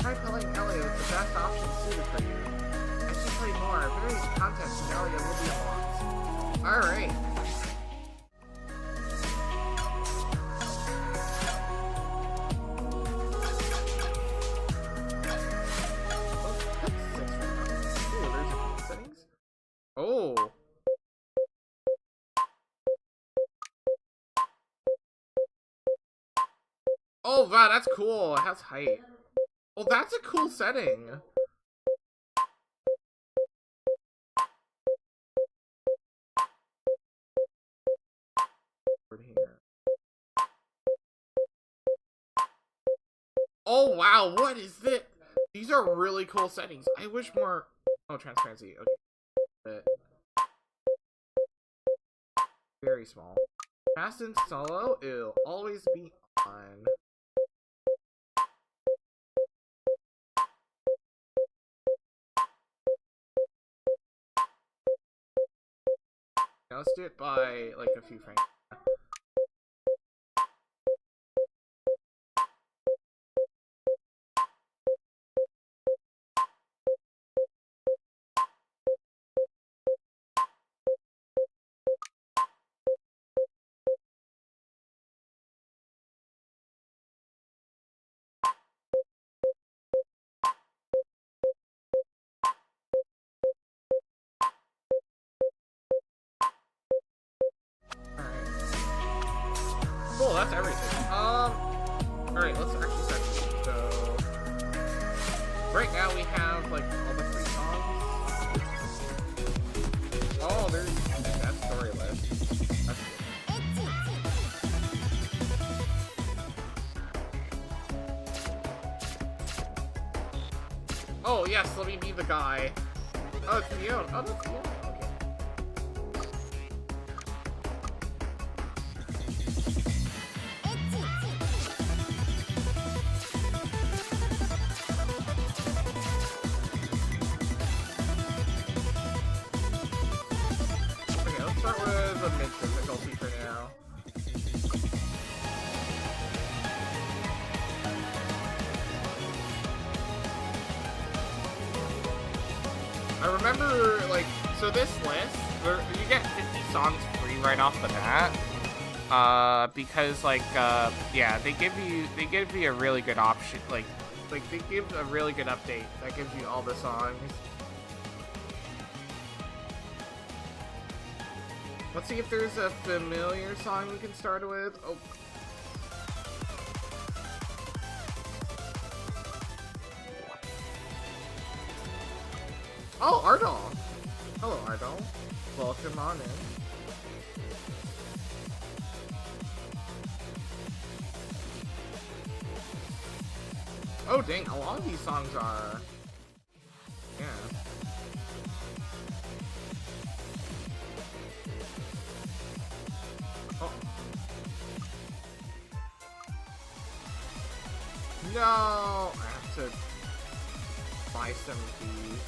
Try playing ELLIA with the best option suited for you. As you play more, various contents in ELLIA will be unlocked. Alright. Oh. Oh, wow, that's cool. It has height. Well, that's a cool setting. Oh, wow, what is this? These are really cool settings. I wish more... Oh, transparency. Okay. But... very small. Fast and solo, it'll always be on. Now let's do it by, like, a few frames. Cool, that's everything. Alright, let's actually start. So, right now we have, like, all the 3 songs. Oh, there's that story list. That's good. Oh, yes, let me be the guy. Oh, it's Leon. Oh, that's cool. Start with a mid difficulty for now. I remember, like, so this list, you get 50 songs free right off the bat. Because, like, yeah, they give you a really good option, like they give a really good update that gives you all the songs. Let's see if there's a familiar song we can start with. Oh. Oh, Ardal. Hello, Ardal. Welcome on in. Oh, dang. A lot of these songs are... yeah. No, I have to buy some of these.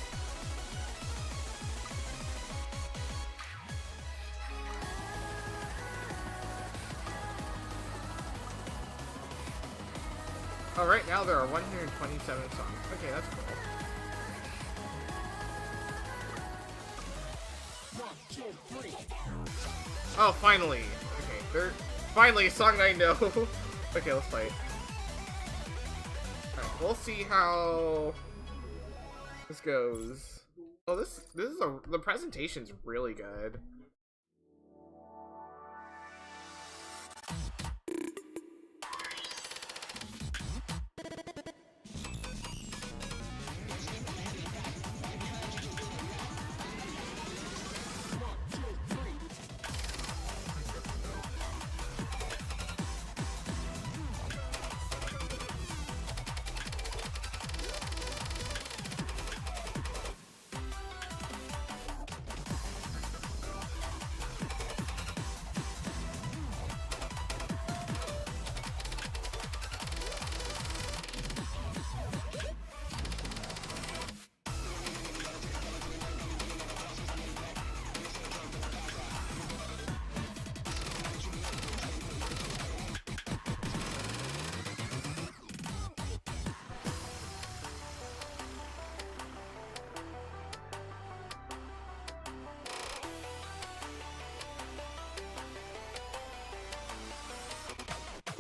Oh, right now there are 127 songs. Okay, that's cool. 1, 2, 3. Oh, finally. Okay, finally a song I know. Okay, let's play. We'll see how this goes. Oh, this is the presentation's really good.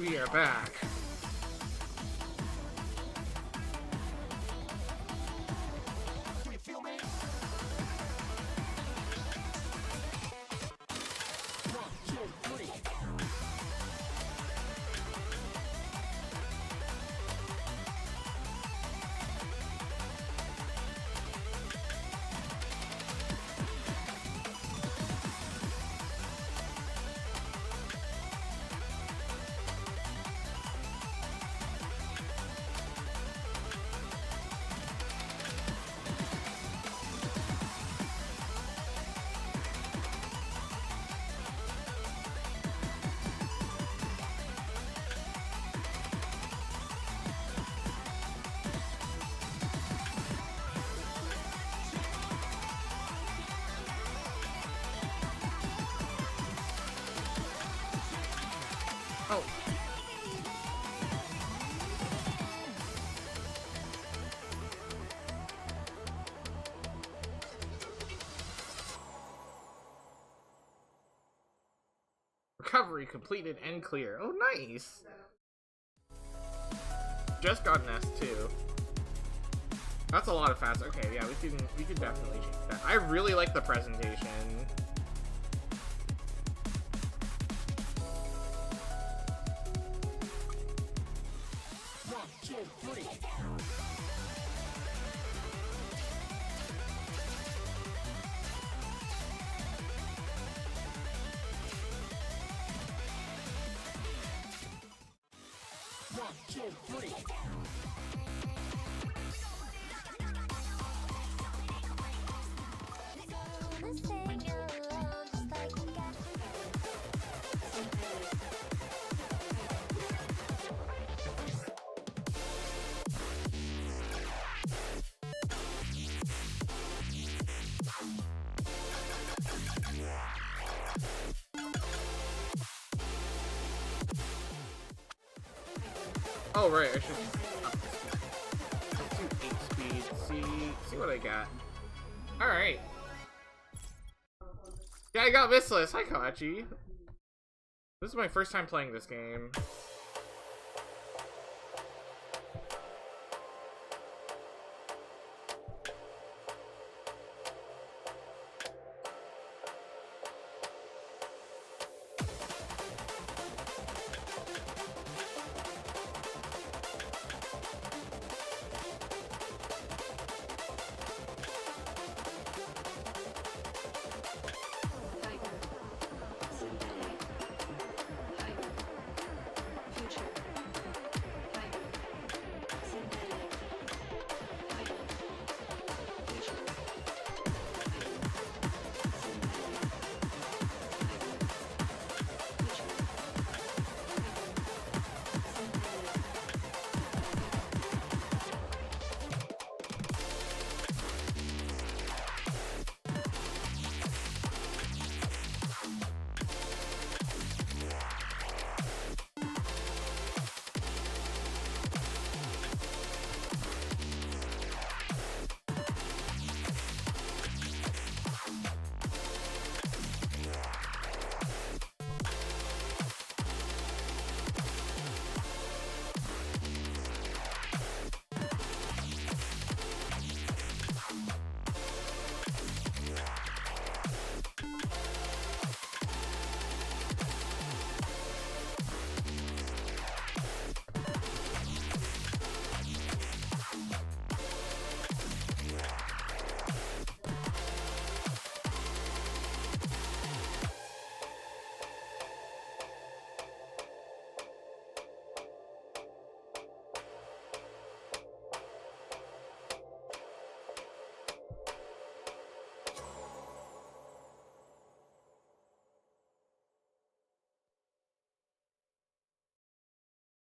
We are back. Oh. Recovery completed and clear. Oh, nice. Just got an S2. That's a lot of fast. Okay, yeah, we can definitely change that. I really like the presentation. Oh right, I should up this speed. Let's do 8 speed. See what I got. All right. Yeah, I got Missless. Hi, Kawachi. This is my first time playing this game.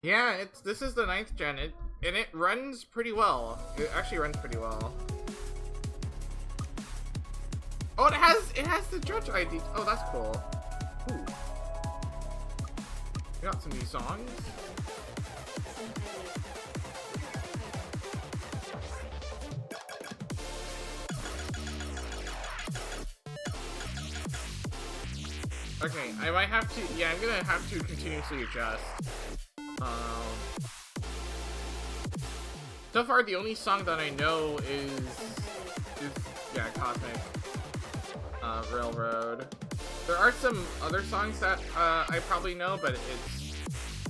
Yeah, this is the 9th gen, and it runs pretty well. It actually runs pretty well. Oh, it has the Judge ID. Oh, that's cool. Ooh. We got some new songs. Okay, I might have to, yeah, I'm gonna have to continuously adjust. So far, the only song that I know is yeah, Cosmic Railroad. There are some other songs that I probably know, but it's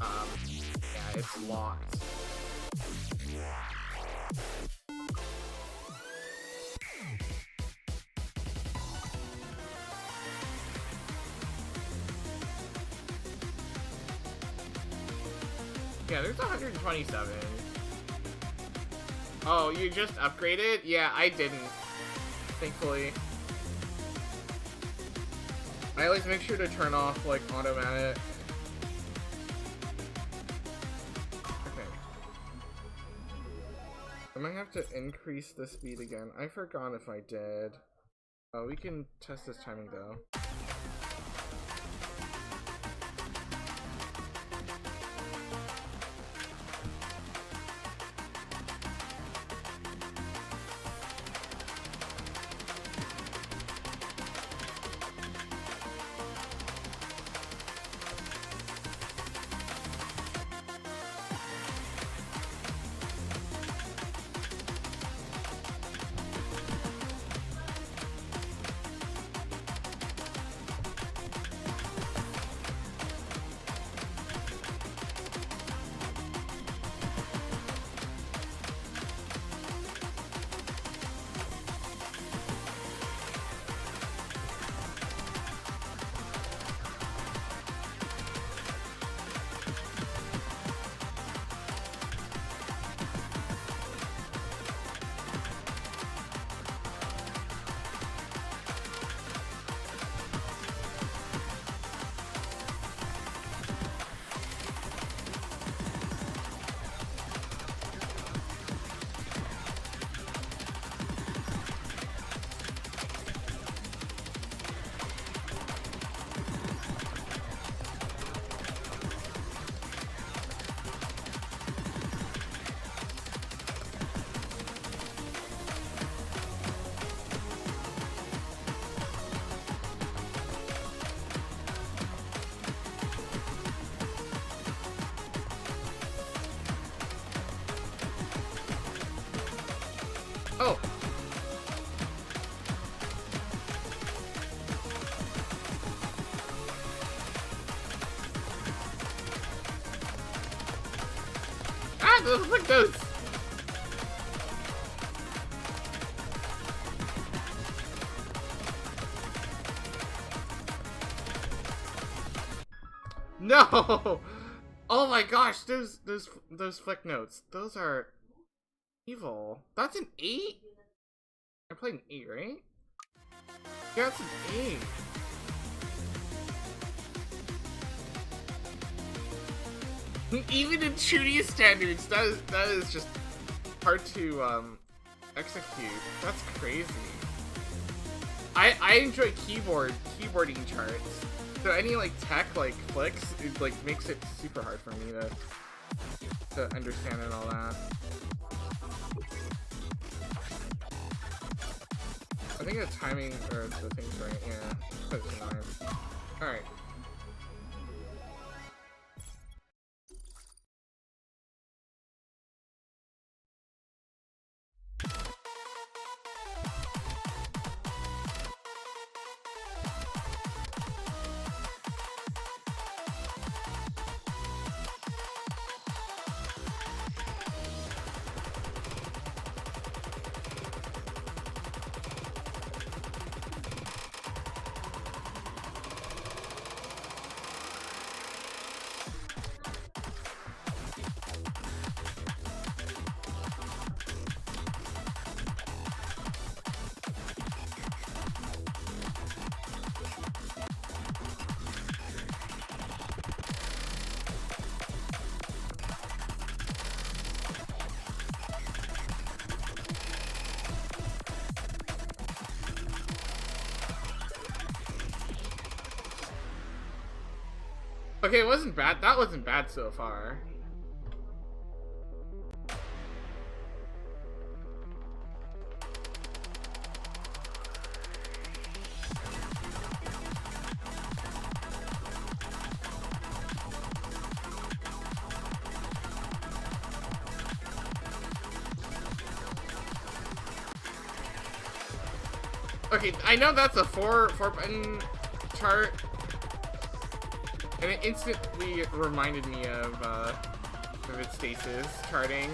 yeah, it's locked. Yeah, there's 127. Oh, you just upgraded? Yeah, I didn't. Thankfully. I always make sure to turn off, like, automatic. Okay. I might have to increase the speed again. I forgot if I did. Oh, we can test this timing, though. Oh! Ah, those look those! No! Oh my gosh, those flick notes. Those are evil. That's an 8? I played an 8, right? Yeah, it's an 8. Even in 2D standards, that is just hard to execute. That's crazy. I enjoy keyboarding charts. So any like tech like flicks, it like makes it super hard for me to understand and all that. I think the timing or the thing's right. Yeah, put it to 9. All right. Okay, it wasn't bad. That wasn't bad so far. Okay, I know that's a four button chart, and it instantly reminded me of Vivid Stasis charting.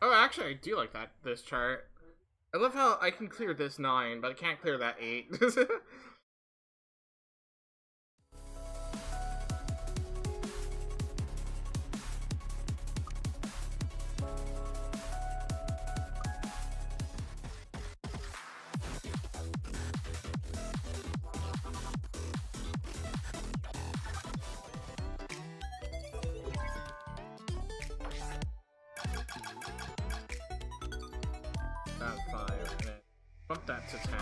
Oh, actually, I do like this chart. I love how I can clear this 9, but I can't clear that 8. That 5, and then bump that to 10.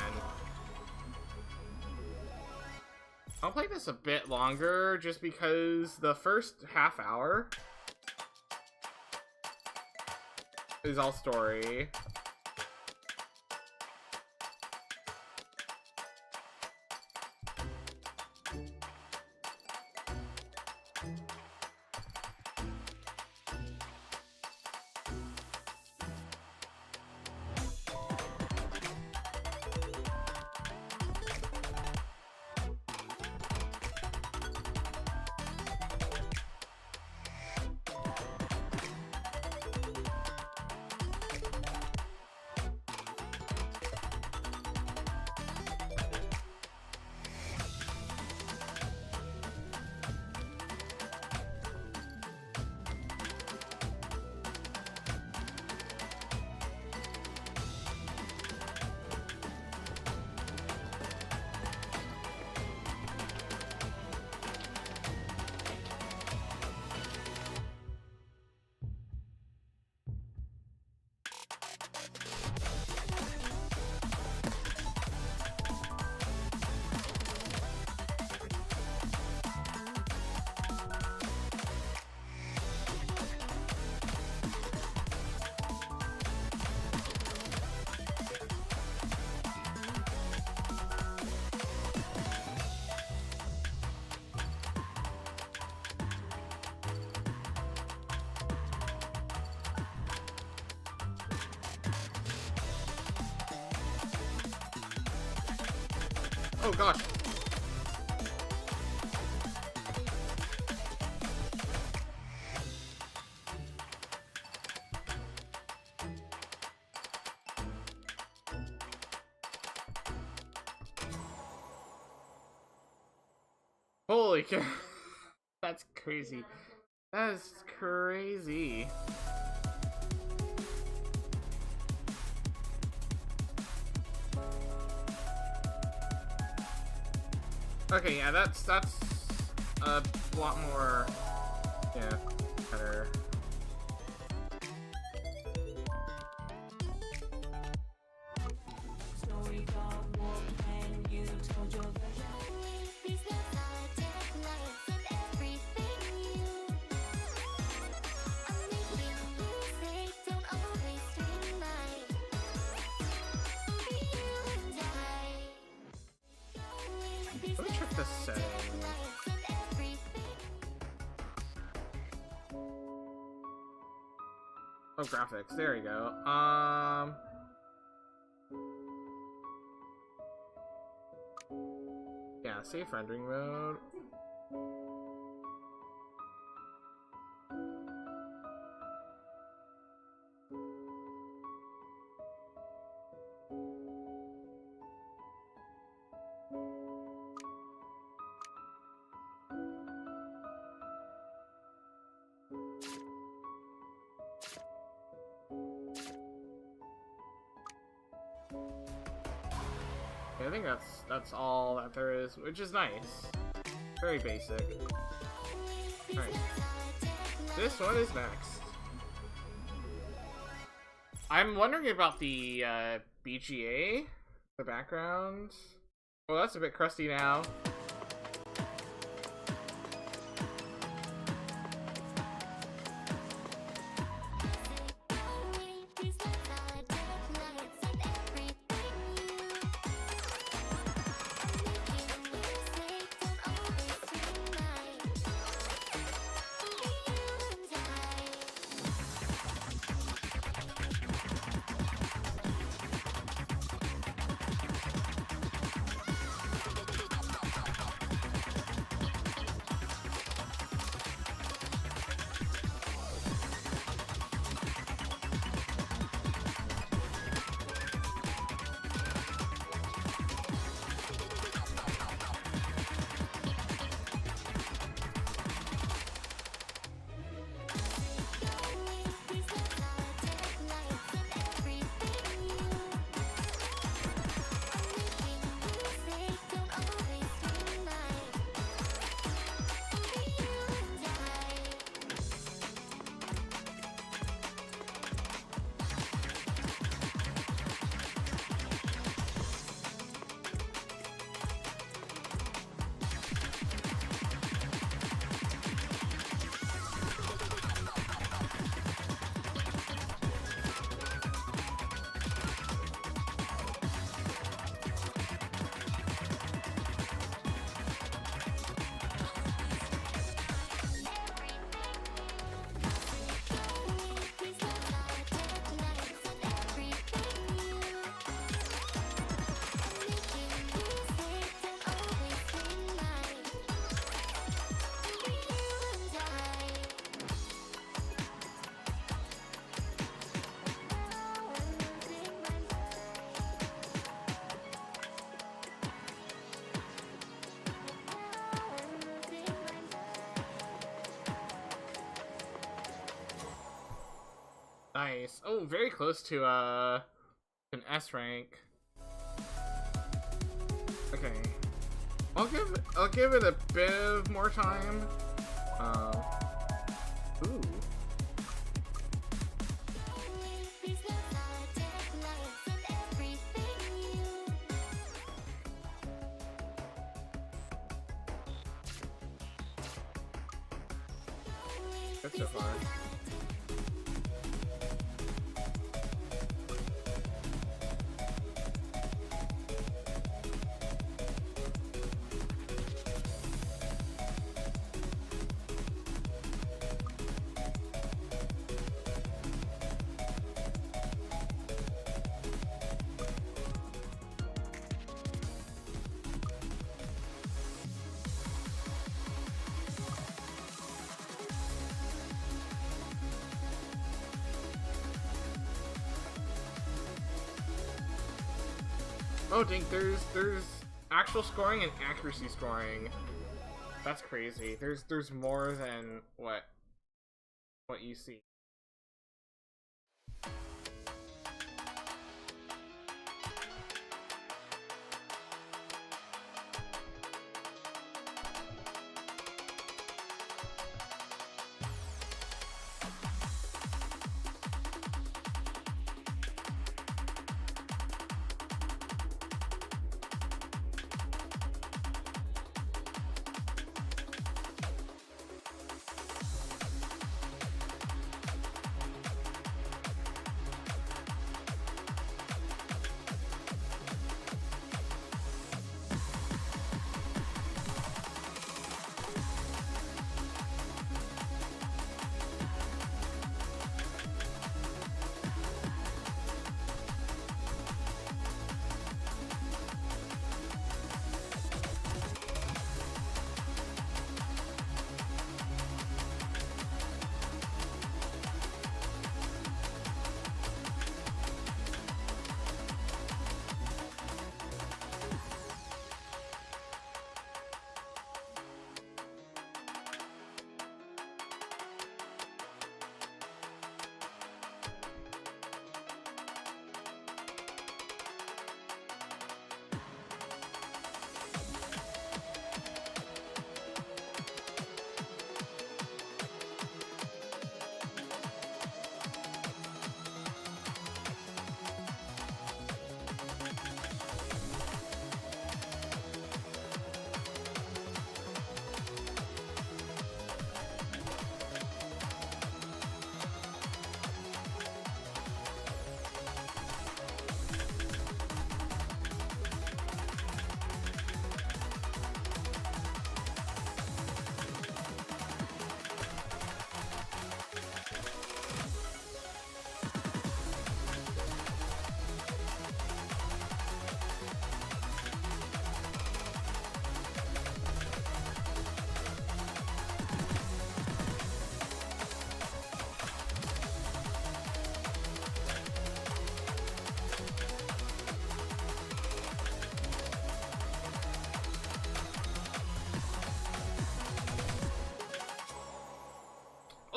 I'll play this a bit longer, just because the first half hour is all story. Oh gosh. Holy cow. That's crazy. That is crazy. Okay, yeah, that's a lot more, yeah, better. Let me check the settings. Oh, graphics. There you go. Yeah, safe rendering mode. I think that's all that there is, which is nice. Very basic. Alright. This one is next. I'm wondering about the BGA, the background. Well, that's a bit crusty now. Nice. Oh, very close to an S rank. Okay. I'll give it a bit of more time. Ooh. Good so far. Oh, dink, there's actual scoring and accuracy scoring. That's crazy. There's more than what you see.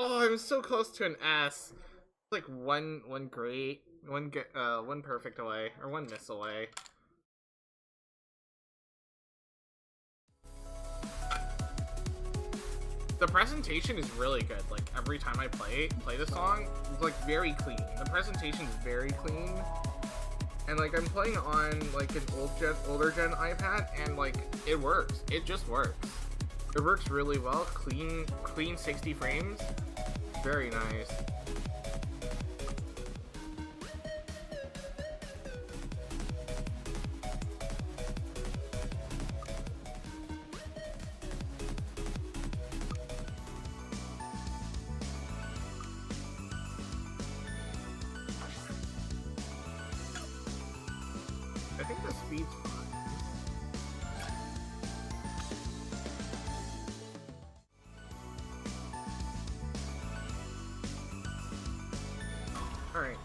Oh, I'm so close to an S. Like one great, one perfect away, or one miss away. The presentation is really good. Like every time I play the song, it's like very clean. The presentation is very clean, and like I'm playing on like an older gen iPad, and like it works. It just works. It works really well. Clean 60 frames. Very nice. I think the speed's fine. Alright.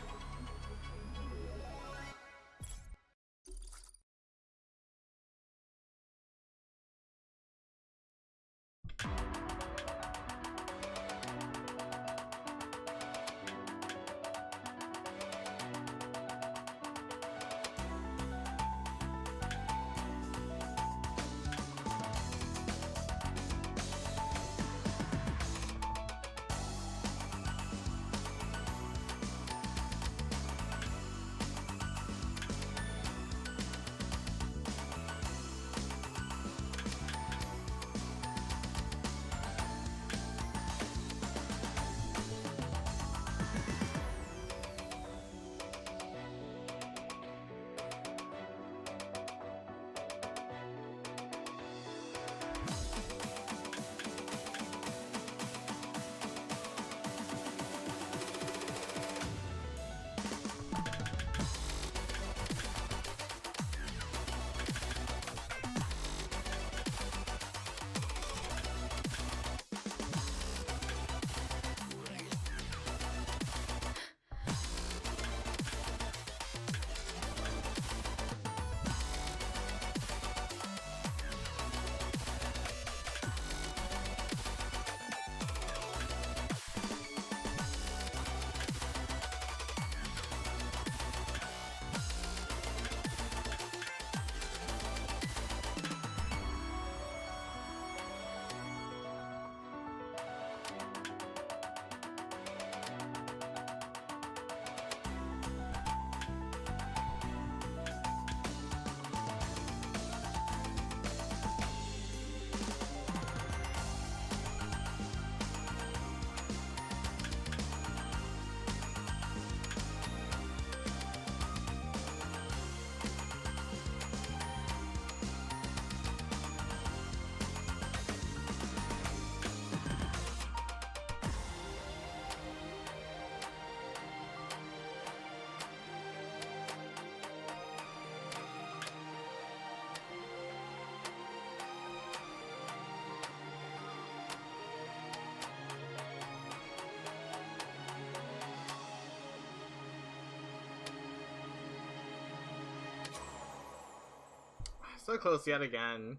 So close yet again.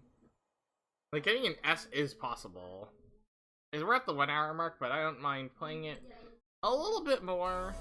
Like, getting an S is possible. We're at the 1 hour mark, but I don't mind playing it a little bit more.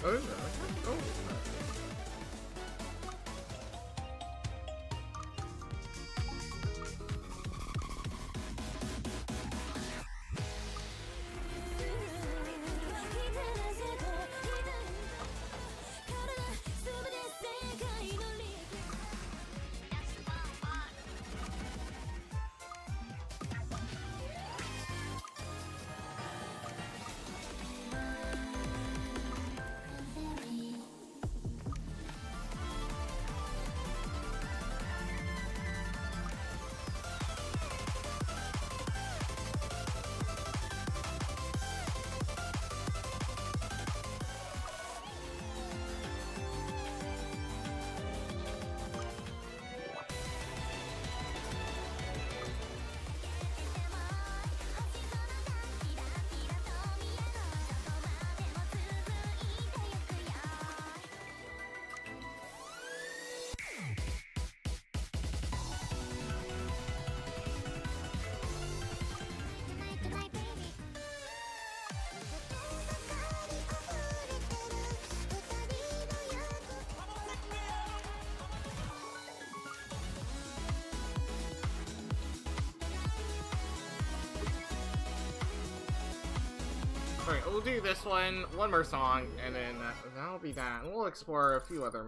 Oh, is that? Oh, Alright, we'll do this one more song, and then that'll be that. And we'll explore a few other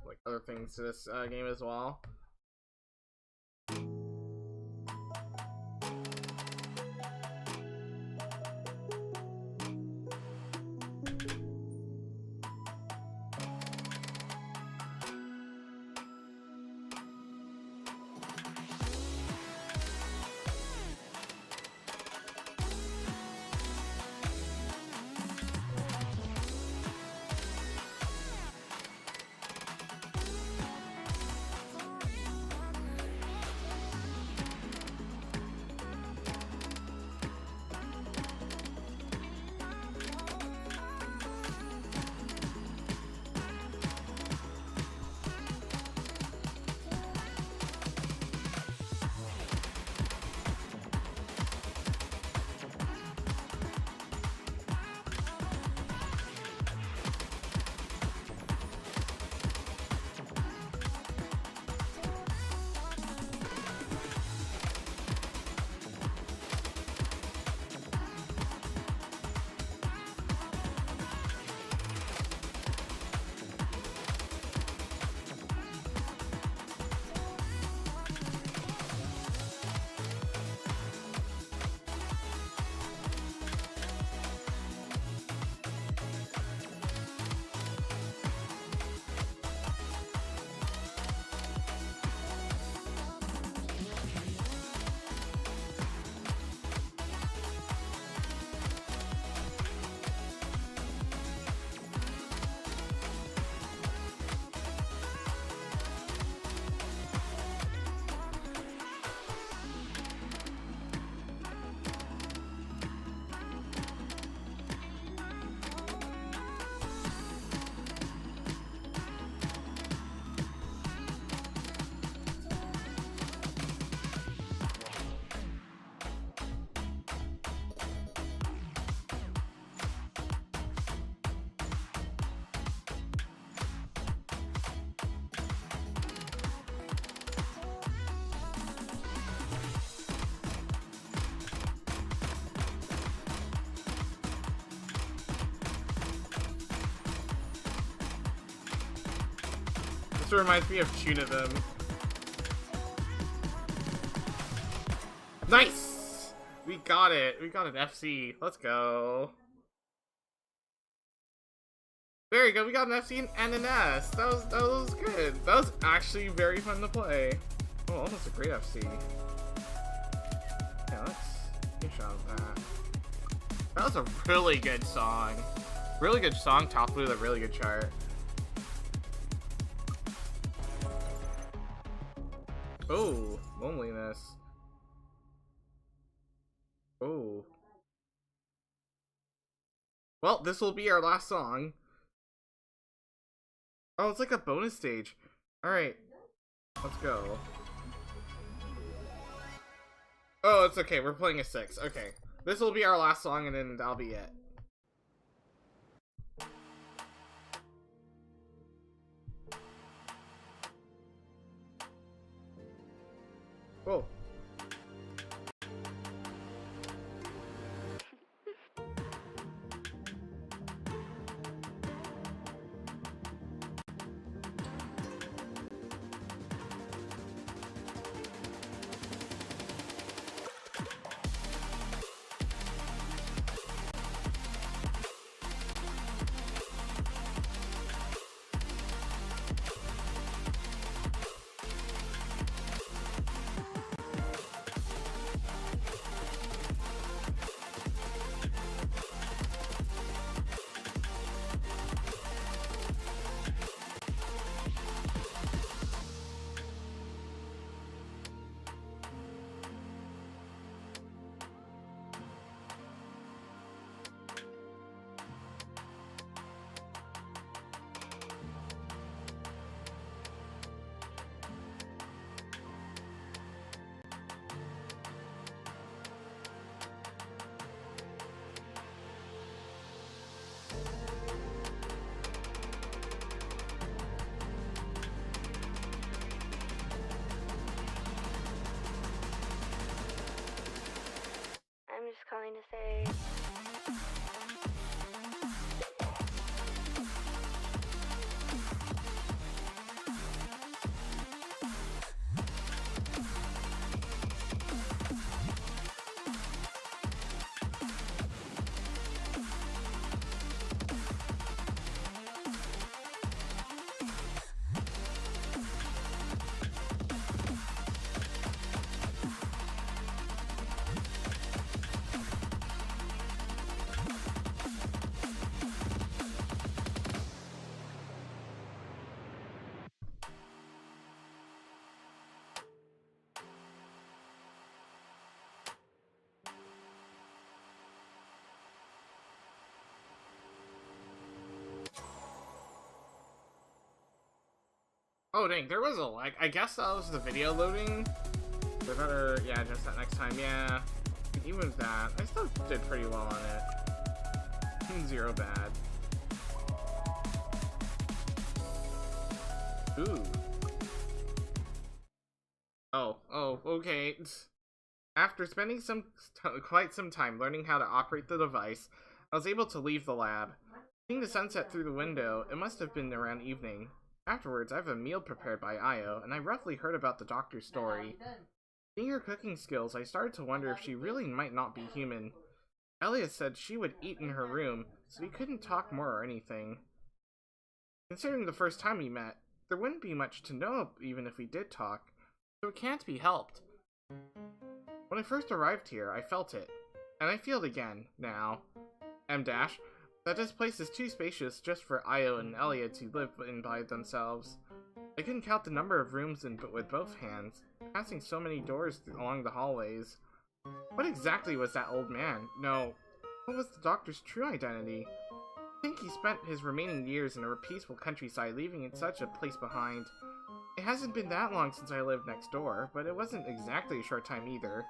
like other things to this game as well. This reminds me of Tuna Them. Nice! We got it. We got an FC. Let's go. There you go. We got an FC and an S. That was good. That was actually very fun to play. Oh, almost a great FC. Yeah, let's get a shot of that. That was a really good song. Really good song, topped with a really good chart. Oh, loneliness. Oh. Well, this will be our last song. Oh, it's like a bonus stage. Alright. Let's go. Oh, it's okay. We're playing a 6. Okay. This will be our last song, and then that'll be it. Whoa. Oh dang, there was a lag. I guess that was the video loading. We better, yeah, adjust that next time. Yeah, even with that, I still did pretty well on it. 0 bad. Ooh. Oh, okay. After spending quite some time learning how to operate the device, I was able to leave the lab. Seeing the sunset through the window, it must have been around evening. Afterwards, I have a meal prepared by Io, and I roughly heard about the doctor's story. Seeing her cooking skills, I started to wonder if she really might not be human. ELLIA said she would eat in her room, so we couldn't talk more or anything. Considering the first time we met, there wouldn't be much to know even if we did talk, so it can't be helped. When I first arrived here, I felt it, and I feel it again, now. M-dash, that this place is too spacious just for Io and ELLIA to live in by themselves. I couldn't count the number of rooms with both hands, passing so many doors along the hallways. What exactly was that old man? No, what was the doctor's true identity? I think he spent his remaining years in a peaceful countryside, leaving such a place behind. It hasn't been that long since I lived next door, but it wasn't exactly a short time either.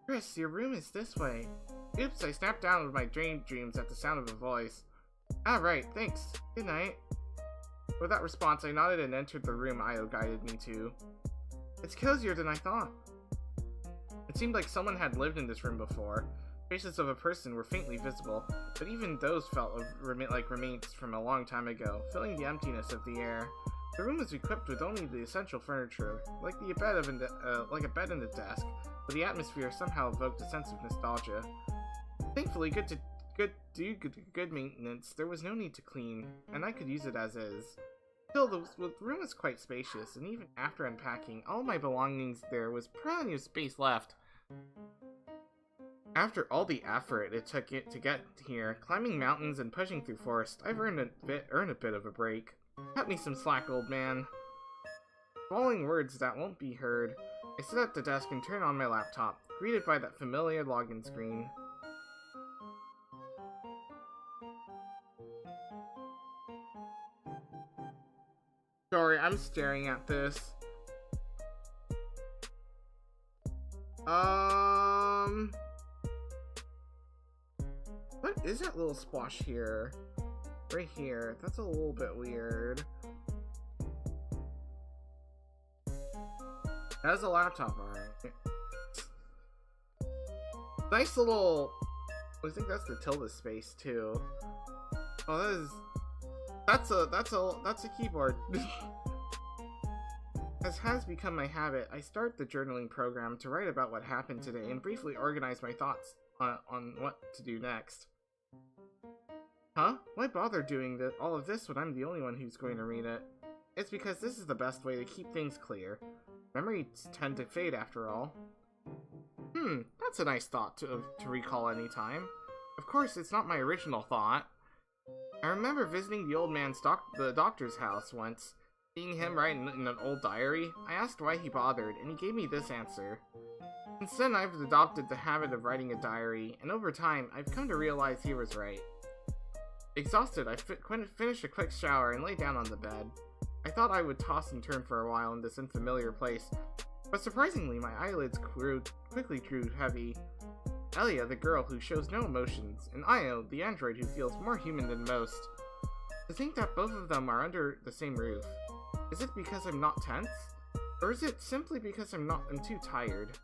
Chris, your room is this way. Oops, I snapped down with my dreams at the sound of a voice. Ah, right, thanks. Good night. With that response, I nodded and entered the room Io guided me to. It's cozier than I thought. It seemed like someone had lived in this room before. Traces of a person were faintly visible, but even those felt like remains from a long time ago, filling the emptiness of the air. The room was equipped with only the essential furniture, like a bed and a desk, but the atmosphere somehow evoked a sense of nostalgia. Thankfully, good maintenance, there was no need to clean, and I could use it as is. Still, the room was quite spacious, and even after unpacking all my belongings, there was plenty of space left. After all the effort it took to get here, climbing mountains and pushing through forest, I've earned a bit of a break. Cut me some slack, old man. Swallowing words that won't be heard, I sit at the desk and turn on my laptop, greeted by that familiar login screen. Sorry, I'm staring at this. What is that little splash here? Right here. That's a little bit weird. That's a laptop, alright. Nice little... I think that's the tilde space too. Oh, that's a keyboard. As has become my habit, I start the journaling program to write about what happened today and briefly organize my thoughts on what to do next. Huh? Why bother doing all of this when I'm the only one who's going to read it? It's because this is the best way to keep things clear. Memories tend to fade after all. That's a nice thought to recall anytime. Of course, it's not my original thought. I remember visiting the old man's the doctor's house once. Seeing him write in an old diary, I asked why he bothered, and he gave me this answer. Since then, I've adopted the habit of writing a diary, and over time, I've come to realize he was right. Exhausted, I finished a quick shower and lay down on the bed. I thought I would toss and turn for a while in this unfamiliar place, but surprisingly, my eyelids quickly grew heavy. ELLIA, the girl who shows no emotions, and Io, the android who feels more human than most. To think that both of them are under the same roof. Is it because I'm not tense? Or is it simply because I'm too tired?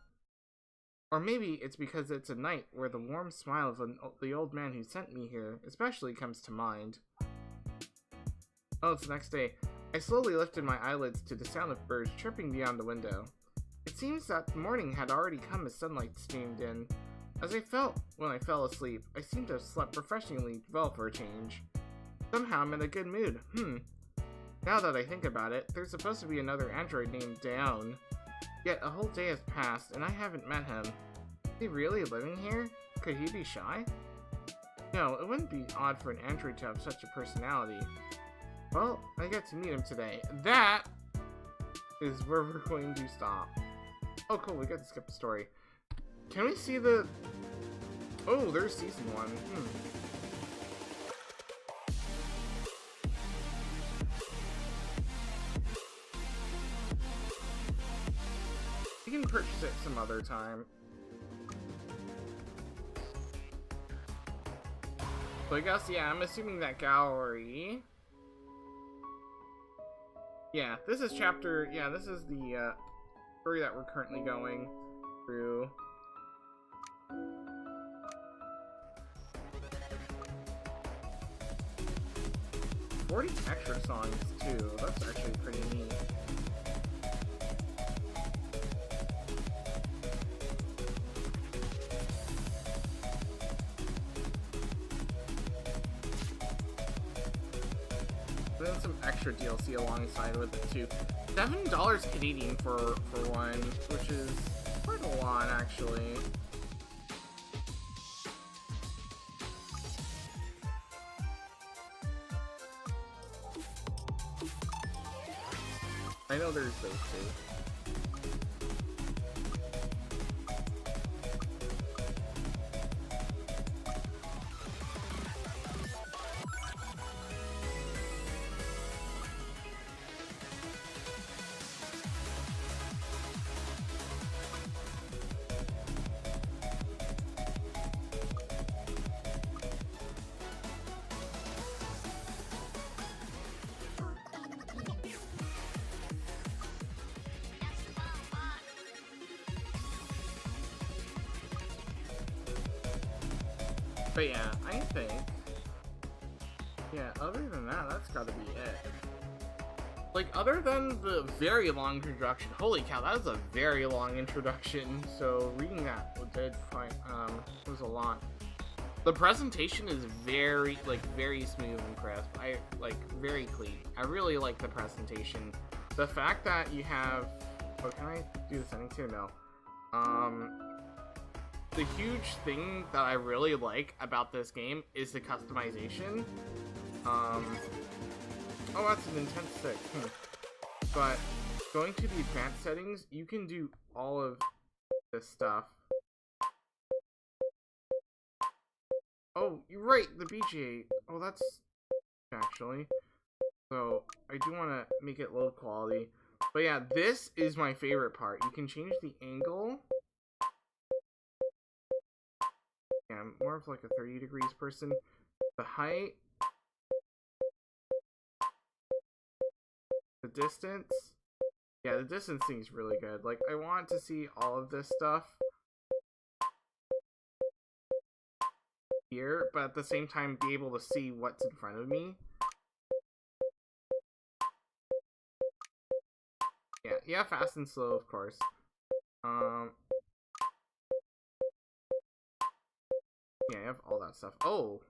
Or maybe it's because it's a night where the warm smile of the old man who sent me here especially comes to mind. Oh, it's the next day. I slowly lifted my eyelids to the sound of birds chirping beyond the window. It seems that the morning had already come as sunlight streamed in. As I felt when I fell asleep, I seemed to have slept refreshingly well for a change. Somehow I'm in a good mood. Now that I think about it, there's supposed to be another android named Daon. Yet a whole day has passed and I haven't met him. Is he really living here? Could he be shy? No, it wouldn't be odd for an android to have such a personality. Well, I get to meet him today. That is where we're going to stop. Oh cool, we got to skip the story. Can we see the... Oh, there's season 1. can purchase it some other time. So I guess, yeah, I'm assuming that gallery. Yeah, this is chapter, yeah, this is the story that we're currently going through. "40 extra songs too, that's actually pretty neat. Then some extra DLC alongside with it too. $7 Canadian for one, which is quite a lot actually. I know there's those two. But yeah, I think, yeah, other than that, that's gotta be it. Like, other than the very long introduction, holy cow, that was a very long introduction, so reading that did quite, was a lot. The presentation is very, like, very smooth and crisp. Very clean. I really like the presentation. The fact that you have, oh, can I do the settings here? No. The huge thing that I really like about this game is the customization. Oh, that's an intense 6. But going to the advanced settings, you can do all of this stuff. Oh, you're right, the BGA. Oh, that's actually. So I do want to make it low quality. But yeah, this is my favorite part. You can change the angle. Yeah, I'm more of like a 30 degrees person. The height. The distance. Yeah, the distancing is really good. Like, I want to see all of this stuff here, but at the same time be able to see what's in front of me. Yeah, fast and slow, of course. Yeah, I have all that stuff. Oh!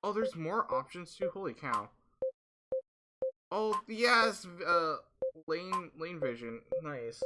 Oh, there's more options too? Holy cow. Oh, yes! Lane vision. Nice.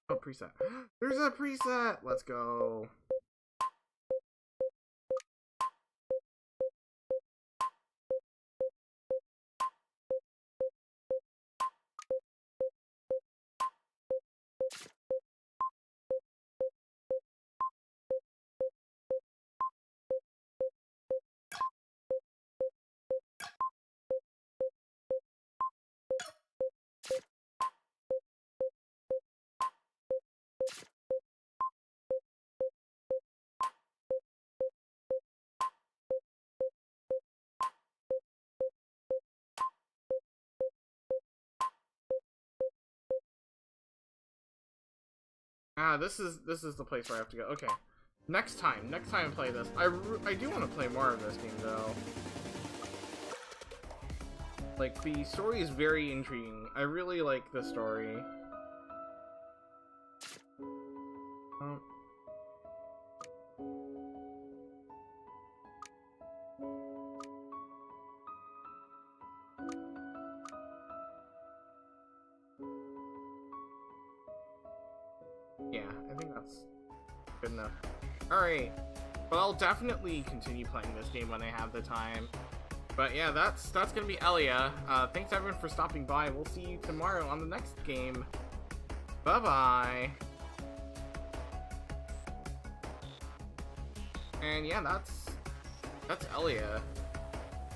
Oh, preset. There's a preset! Let's go. Ah, this is the place where I have to go. Okay. Next time I play this. I do want to play more of this game, though. Like, the story is very intriguing. I really like the story. Yeah, I think that's good enough. Alright, but I'll definitely continue playing this game when I have the time. But yeah, that's gonna be ELLIA. Thanks everyone for stopping by. We'll see you tomorrow on the next game. Bye-bye. And yeah, that's ELLIA.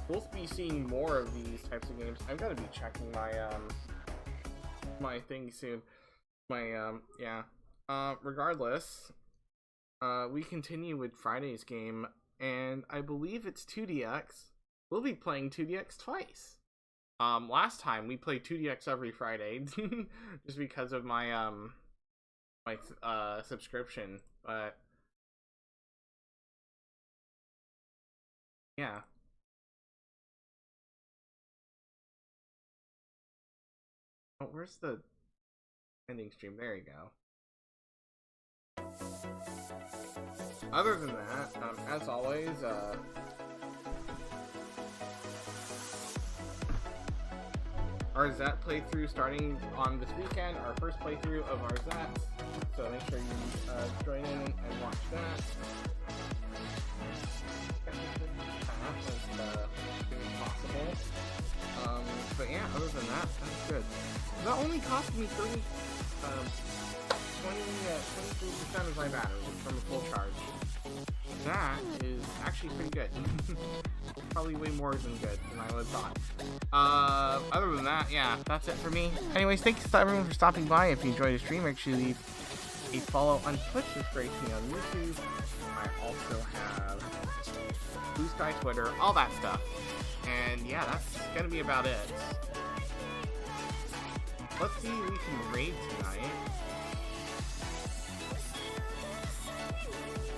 We'll be seeing more of these types of games. I'm gonna be checking my my thing soon. My yeah. Regardless, we continue with Friday's game, and I believe it's 2DX. We'll be playing 2DX twice. Last time we played 2DX every Friday, just because of my my subscription. But yeah. Oh, where's the ending stream? There you go. Other than that, as always, our Zet playthrough starting on this weekend, our first playthrough of our Zet, so make sure you join in and watch that. As possible. But yeah, other than that, that's good. That only cost me 23% of my battery from a full charge. That is actually pretty good. Probably way more than good than I would have thought. Other than that, yeah, that's it for me. Anyways, thanks to everyone for stopping by. If you enjoyed the stream, make sure you leave a follow on Twitch, subscribe to me on YouTube. I also have Blue Sky, Twitter, all that stuff. And yeah, that's gonna be about it. Let's see if we can raid tonight.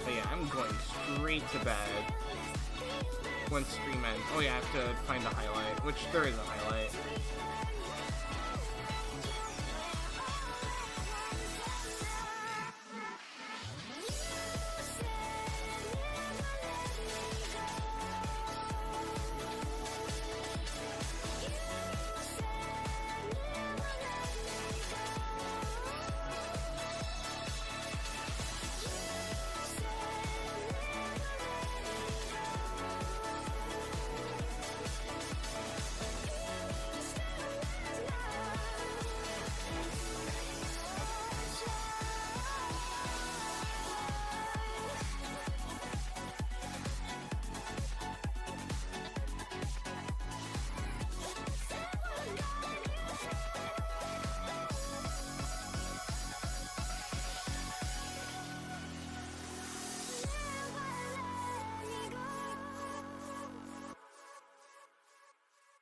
But yeah, I'm going straight to bed when stream ends. Oh yeah, I have to find the highlight, which there is a highlight.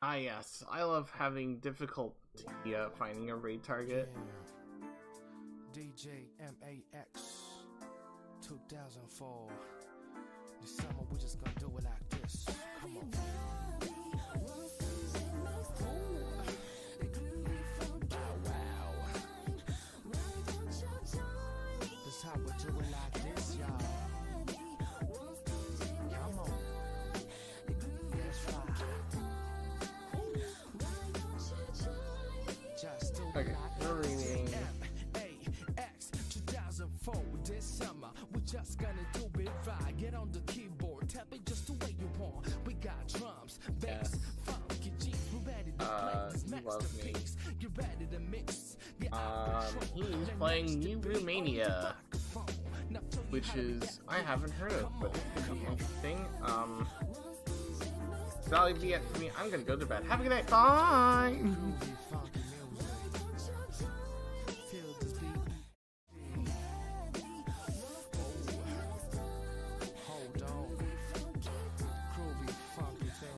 Ah yes, I love having difficulty finding a raid target. Yeah. DJ MAX 2004. This summer we're just gonna do it like this. Come on. This how we do it like this, y'all. Come on. That's right. Okay, we're reading. MAX 2004. This summer we're just gonna do it right. Get on the keyboard, tap it just the way you want. We got drums, bass, funky G's. We're ready to play this masterpiece. You're ready to mix. He's playing New Romania, which is I haven't heard of, but it could be interesting. That'll be it for me. I'm gonna go to bed. Have a good night. Bye.